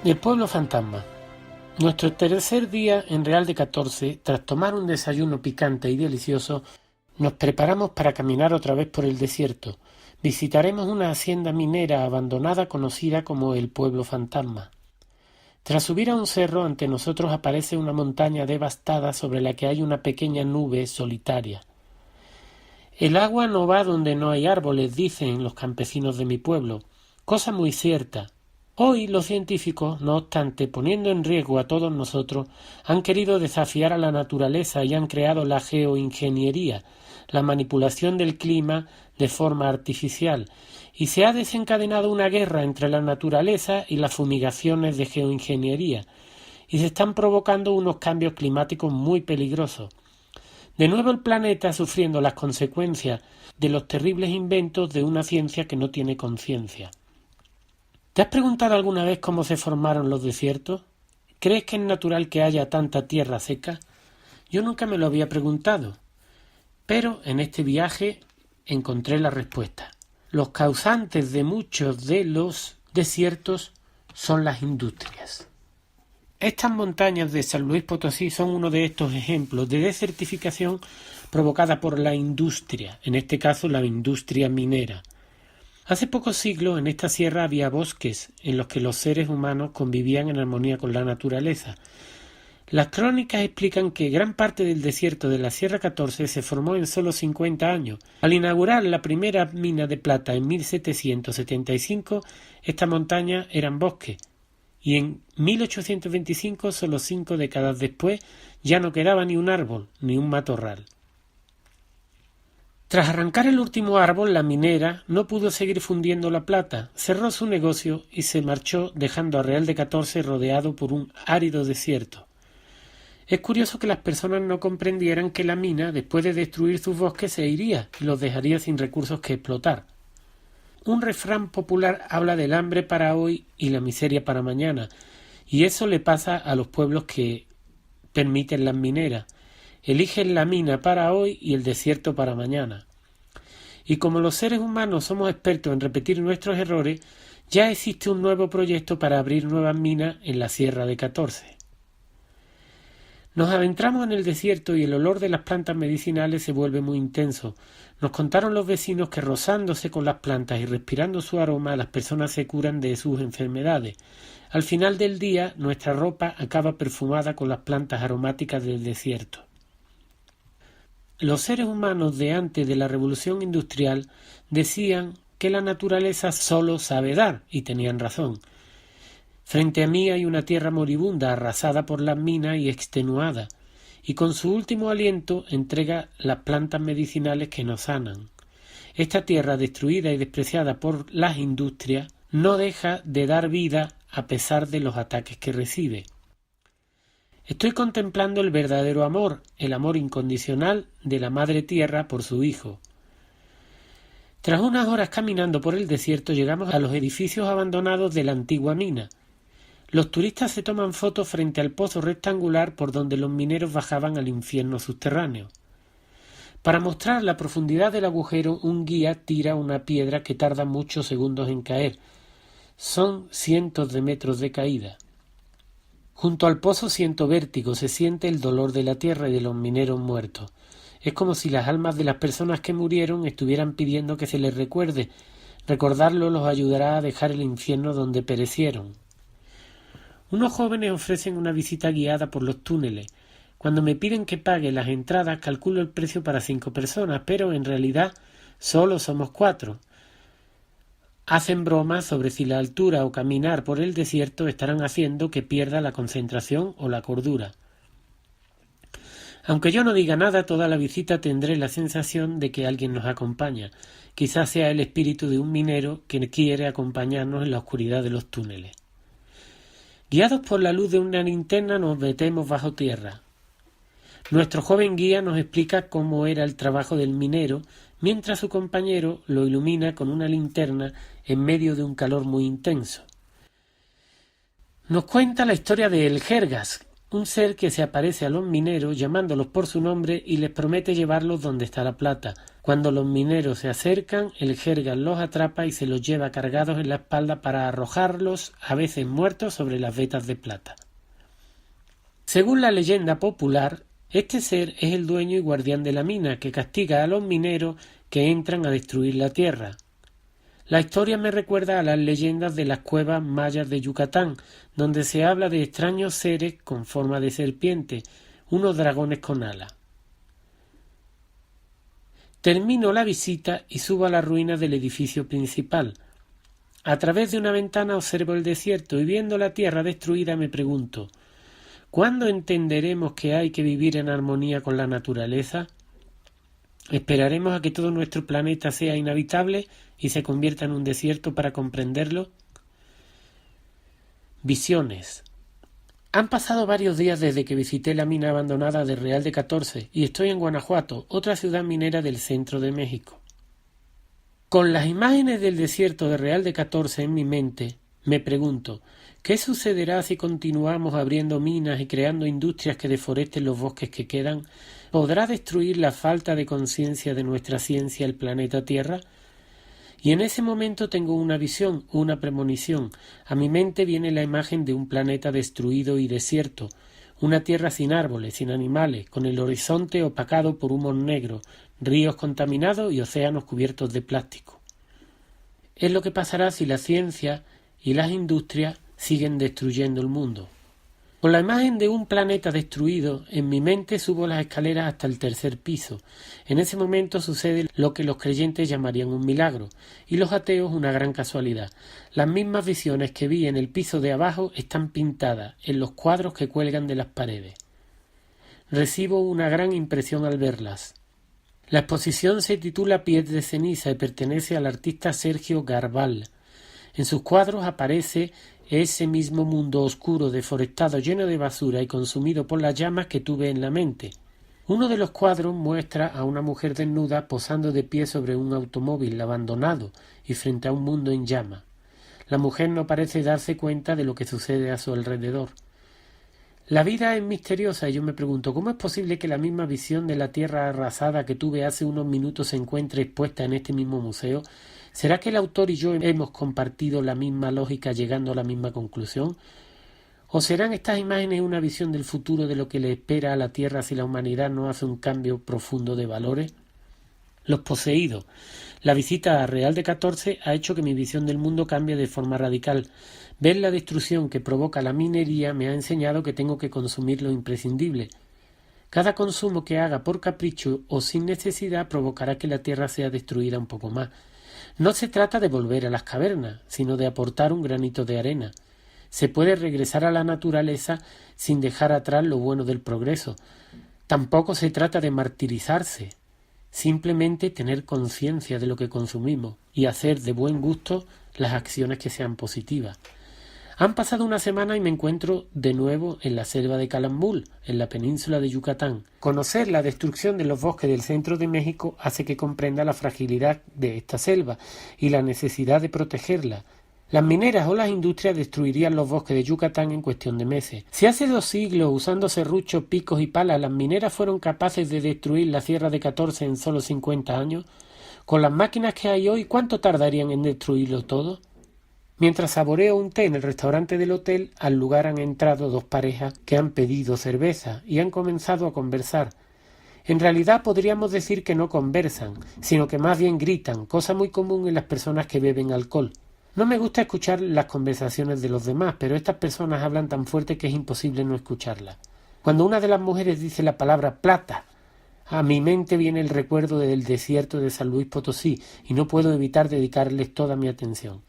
El pueblo fantasma. Nuestro tercer día en Real de 14, tras tomar un desayuno picante y delicioso, nos preparamos para caminar otra vez por el desierto. Visitaremos una hacienda minera abandonada conocida como el pueblo fantasma. Tras subir a un cerro, ante nosotros aparece una montaña devastada sobre la que hay una pequeña nube solitaria. El agua no va donde no hay árboles, dicen los campesinos de mi pueblo, cosa muy cierta. Hoy los científicos, no obstante, poniendo en riesgo a todos nosotros, han querido desafiar a la naturaleza y han creado la geoingeniería, la manipulación del clima de forma artificial, y se ha desencadenado una guerra entre la naturaleza y las fumigaciones de geoingeniería, y se están provocando unos cambios climáticos muy peligrosos. De nuevo el planeta sufriendo las consecuencias de los terribles inventos de una ciencia que no tiene conciencia. ¿Te has preguntado alguna vez cómo se formaron los desiertos? ¿Crees que es natural que haya tanta tierra seca? Yo nunca me lo había preguntado, pero en este viaje encontré la respuesta. Los causantes de muchos de los desiertos son las industrias. Estas montañas de San Luis Potosí son uno de estos ejemplos de desertificación provocada por la industria, en este caso la industria minera. Hace pocos siglos en esta sierra había bosques en los que los seres humanos convivían en armonía con la naturaleza. Las crónicas explican que gran parte del desierto de la Sierra 14 se formó en solo 50 años. Al inaugurar la primera mina de plata en 1775, esta montaña eran bosques. Y en 1825, solo 5 décadas después, ya no quedaba ni un árbol, ni un matorral. Tras arrancar el último árbol, la minera no pudo seguir fundiendo la plata, cerró su negocio y se marchó dejando a Real de 14 rodeado por un árido desierto. Es curioso que las personas no comprendieran que la mina, después de destruir sus bosques, se iría y los dejaría sin recursos que explotar. Un refrán popular habla del hambre para hoy y la miseria para mañana, y eso le pasa a los pueblos que permiten las mineras. Eligen la mina para hoy y el desierto para mañana. Y como los seres humanos somos expertos en repetir nuestros errores, ya existe un nuevo proyecto para abrir nuevas minas en la Sierra de 14. Nos adentramos en el desierto y el olor de las plantas medicinales se vuelve muy intenso. Nos contaron los vecinos que rozándose con las plantas y respirando su aroma, las personas se curan de sus enfermedades. Al final del día, nuestra ropa acaba perfumada con las plantas aromáticas del desierto. Los seres humanos de antes de la revolución industrial decían que la naturaleza solo sabe dar, y tenían razón. Frente a mí hay una tierra moribunda, arrasada por las minas y extenuada, y con su último aliento entrega las plantas medicinales que nos sanan. Esta tierra destruida y despreciada por las industrias no deja de dar vida a pesar de los ataques que recibe. Estoy contemplando el verdadero amor, el amor incondicional de la Madre Tierra por su Hijo. Tras unas horas caminando por el desierto llegamos a los edificios abandonados de la antigua mina. Los turistas se toman fotos frente al pozo rectangular por donde los mineros bajaban al infierno subterráneo. Para mostrar la profundidad del agujero, un guía tira una piedra que tarda muchos segundos en caer. Son cientos de metros de caída. Junto al pozo siento vértigo, se siente el dolor de la tierra y de los mineros muertos. Es como si las almas de las personas que murieron estuvieran pidiendo que se les recuerde. Recordarlo los ayudará a dejar el infierno donde perecieron. Unos jóvenes ofrecen una visita guiada por los túneles. Cuando me piden que pague las entradas, calculo el precio para 5 personas, pero en realidad solo somos 4. Hacen bromas sobre si la altura o caminar por el desierto estarán haciendo que pierda la concentración o la cordura. Aunque yo no diga nada, toda la visita tendré la sensación de que alguien nos acompaña. Quizás sea el espíritu de un minero que quiere acompañarnos en la oscuridad de los túneles. Guiados por la luz de una linterna nos metemos bajo tierra. Nuestro joven guía nos explica cómo era el trabajo del minero, mientras su compañero lo ilumina con una linterna en medio de un calor muy intenso. Nos cuenta la historia de El Jergas, un ser que se aparece a los mineros llamándolos por su nombre y les promete llevarlos donde está la plata. Cuando los mineros se acercan, el Jergas los atrapa y se los lleva cargados en la espalda para arrojarlos, a veces muertos, sobre las vetas de plata. Según la leyenda popular, este ser es el dueño y guardián de la mina, que castiga a los mineros que entran a destruir la tierra. La historia me recuerda a las leyendas de las cuevas mayas de Yucatán, donde se habla de extraños seres con forma de serpiente, unos dragones con alas. Termino la visita y subo a las ruinas del edificio principal. A través de una ventana observo el desierto y viendo la tierra destruida me pregunto, ¿cuándo entenderemos que hay que vivir en armonía con la naturaleza? ¿Esperaremos a que todo nuestro planeta sea inhabitable y se convierta en un desierto para comprenderlo? Visiones. Han pasado varios días desde que visité la mina abandonada de Real de 14 y estoy en Guanajuato, otra ciudad minera del centro de México. Con las imágenes del desierto de Real de 14 en mi mente, me pregunto, ¿qué sucederá si continuamos abriendo minas y creando industrias que deforesten los bosques que quedan? ¿Podrá destruir la falta de conciencia de nuestra ciencia el planeta Tierra? Y en ese momento tengo una visión, una premonición. A mi mente viene la imagen de un planeta destruido y desierto, una tierra sin árboles, sin animales, con el horizonte opacado por humos negros, ríos contaminados y océanos cubiertos de plástico. Es lo que pasará si la ciencia y las industrias siguen destruyendo el mundo. Con la imagen de un planeta destruido, en mi mente subo las escaleras hasta el 3er piso. En ese momento sucede lo que los creyentes llamarían un milagro, y los ateos una gran casualidad. Las mismas visiones que vi en el piso de abajo están pintadas en los cuadros que cuelgan de las paredes. Recibo una gran impresión al verlas. La exposición se titula Pies de ceniza y pertenece al artista Sergio Garbal. En sus cuadros aparece ese mismo mundo oscuro, deforestado, lleno de basura y consumido por las llamas que tuve en la mente. Uno de los cuadros muestra a una mujer desnuda posando de pie sobre un automóvil abandonado y frente a un mundo en llamas. La mujer no parece darse cuenta de lo que sucede a su alrededor. La vida es misteriosa y yo me pregunto, ¿cómo es posible que la misma visión de la tierra arrasada que tuve hace unos minutos se encuentre expuesta en este mismo museo? ¿Será que el autor y yo hemos compartido la misma lógica llegando a la misma conclusión? ¿O serán estas imágenes una visión del futuro de lo que le espera a la Tierra si la humanidad no hace un cambio profundo de valores? Los poseídos. La visita a Real de 14 ha hecho que mi visión del mundo cambie de forma radical. Ver la destrucción que provoca la minería me ha enseñado que tengo que consumir lo imprescindible. Cada consumo que haga por capricho o sin necesidad provocará que la Tierra sea destruida un poco más. No se trata de volver a las cavernas, sino de aportar un granito de arena. Se puede regresar a la naturaleza sin dejar atrás lo bueno del progreso. Tampoco se trata de martirizarse, simplemente tener conciencia de lo que consumimos y hacer de buen gusto las acciones que sean positivas. Han pasado una semana y me encuentro de nuevo en la selva de Calambul, en la península de Yucatán. Conocer la destrucción de los bosques del centro de México hace que comprenda la fragilidad de esta selva y la necesidad de protegerla. Las mineras o las industrias destruirían los bosques de Yucatán en cuestión de meses. Si hace 2 siglos, usando serruchos, picos y palas, las mineras fueron capaces de destruir la Sierra de 14 en solo 50 años, con las máquinas que hay hoy, ¿cuánto tardarían en destruirlo todo? Mientras saboreo un té en el restaurante del hotel, al lugar han entrado 2 parejas que han pedido cerveza y han comenzado a conversar. En realidad podríamos decir que no conversan, sino que más bien gritan, cosa muy común en las personas que beben alcohol. No me gusta escuchar las conversaciones de los demás, pero estas personas hablan tan fuerte que es imposible no escucharlas. Cuando una de las mujeres dice la palabra plata, a mi mente viene el recuerdo del desierto de San Luis Potosí y no puedo evitar dedicarles toda mi atención.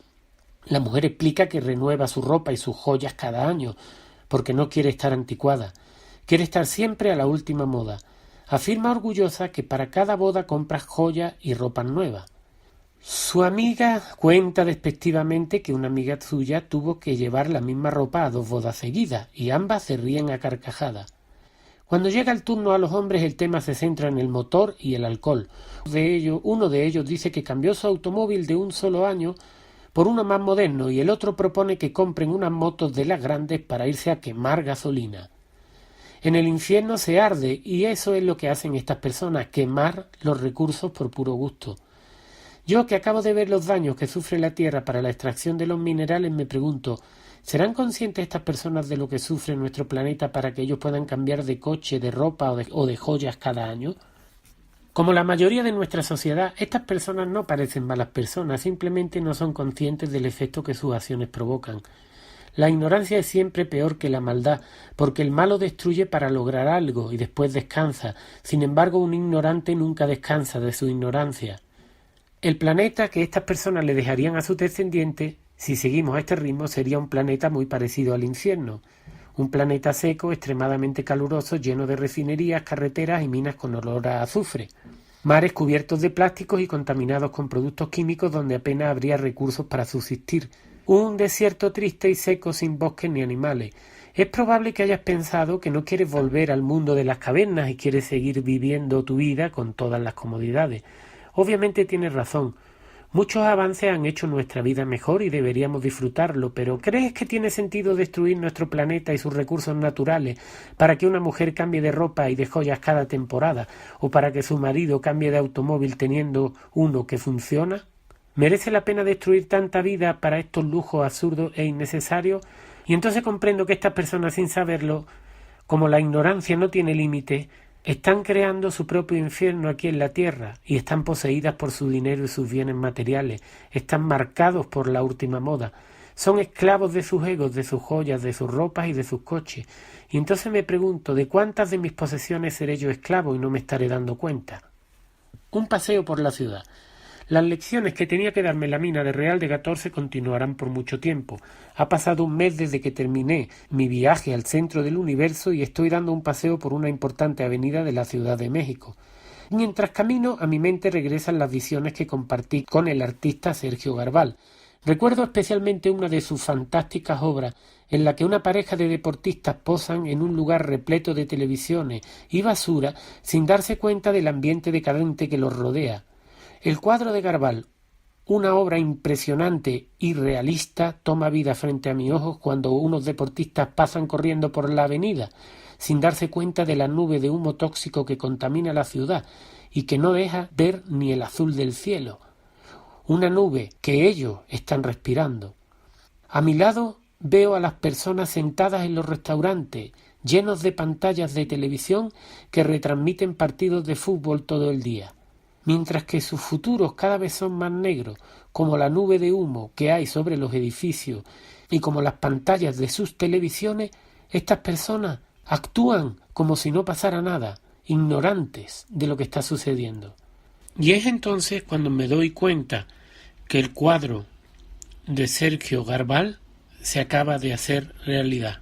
La mujer explica que renueva su ropa y sus joyas cada año, porque no quiere estar anticuada. Quiere estar siempre a la última moda. Afirma orgullosa que para cada boda compra joyas y ropa nueva. Su amiga cuenta despectivamente que una amiga suya tuvo que llevar la misma ropa a 2 bodas seguidas, y ambas se ríen a carcajadas. Cuando llega el turno a los hombres, el tema se centra en el motor y el alcohol. Uno de ellos dice que cambió su automóvil de un solo año por uno más moderno y el otro propone que compren unas motos de las grandes para irse a quemar gasolina. En el infierno se arde y eso es lo que hacen estas personas, quemar los recursos por puro gusto. Yo, que acabo de ver los daños que sufre la tierra para la extracción de los minerales, me pregunto, ¿serán conscientes estas personas de lo que sufre nuestro planeta para que ellos puedan cambiar de coche, de ropa o de joyas cada año? Como la mayoría de nuestra sociedad, estas personas no parecen malas personas, simplemente no son conscientes del efecto que sus acciones provocan. La ignorancia es siempre peor que la maldad, porque el malo destruye para lograr algo y después descansa. Sin embargo, un ignorante nunca descansa de su ignorancia. El planeta que estas personas le dejarían a sus descendientes, si seguimos a este ritmo, sería un planeta muy parecido al infierno. Un planeta seco, extremadamente caluroso, lleno de refinerías, carreteras y minas con olor a azufre. Mares cubiertos de plásticos y contaminados con productos químicos donde apenas habría recursos para subsistir. Un desierto triste y seco sin bosques ni animales. Es probable que hayas pensado que no quieres volver al mundo de las cavernas y quieres seguir viviendo tu vida con todas las comodidades. Obviamente tienes razón. Muchos avances han hecho nuestra vida mejor y deberíamos disfrutarlo, pero ¿crees que tiene sentido destruir nuestro planeta y sus recursos naturales para que una mujer cambie de ropa y de joyas cada temporada, o para que su marido cambie de automóvil teniendo uno que funciona? ¿Merece la pena destruir tanta vida para estos lujos absurdos e innecesarios? Y entonces comprendo que estas personas, sin saberlo, como la ignorancia no tiene límite, están creando su propio infierno aquí en la tierra y están poseídas por su dinero y sus bienes materiales, están marcados por la última moda, son esclavos de sus egos, de sus joyas, de sus ropas y de sus coches. Y entonces me pregunto, ¿de cuántas de mis posesiones seré yo esclavo y no me estaré dando cuenta? Un paseo por la ciudad. Las lecciones que tenía que darme la mina de Real de 14 continuarán por mucho tiempo. Ha pasado un mes desde que terminé mi viaje al centro del universo y estoy dando un paseo por una importante avenida de la Ciudad de México. Mientras camino, a mi mente regresan las visiones que compartí con el artista Sergio Garbal. Recuerdo especialmente una de sus fantásticas obras en la que una pareja de deportistas posan en un lugar repleto de televisiones y basura sin darse cuenta del ambiente decadente que los rodea. El cuadro de Garbal, una obra impresionante y realista, toma vida frente a mis ojos cuando unos deportistas pasan corriendo por la avenida, sin darse cuenta de la nube de humo tóxico que contamina la ciudad y que no deja ver ni el azul del cielo. Una nube que ellos están respirando. A mi lado veo a las personas sentadas en los restaurantes, llenos de pantallas de televisión que retransmiten partidos de fútbol todo el día. Mientras que sus futuros cada vez son más negros, como la nube de humo que hay sobre los edificios y como las pantallas de sus televisiones, estas personas actúan como si no pasara nada, ignorantes de lo que está sucediendo. Y es entonces cuando me doy cuenta que el cuadro de Sergio Garbal se acaba de hacer realidad.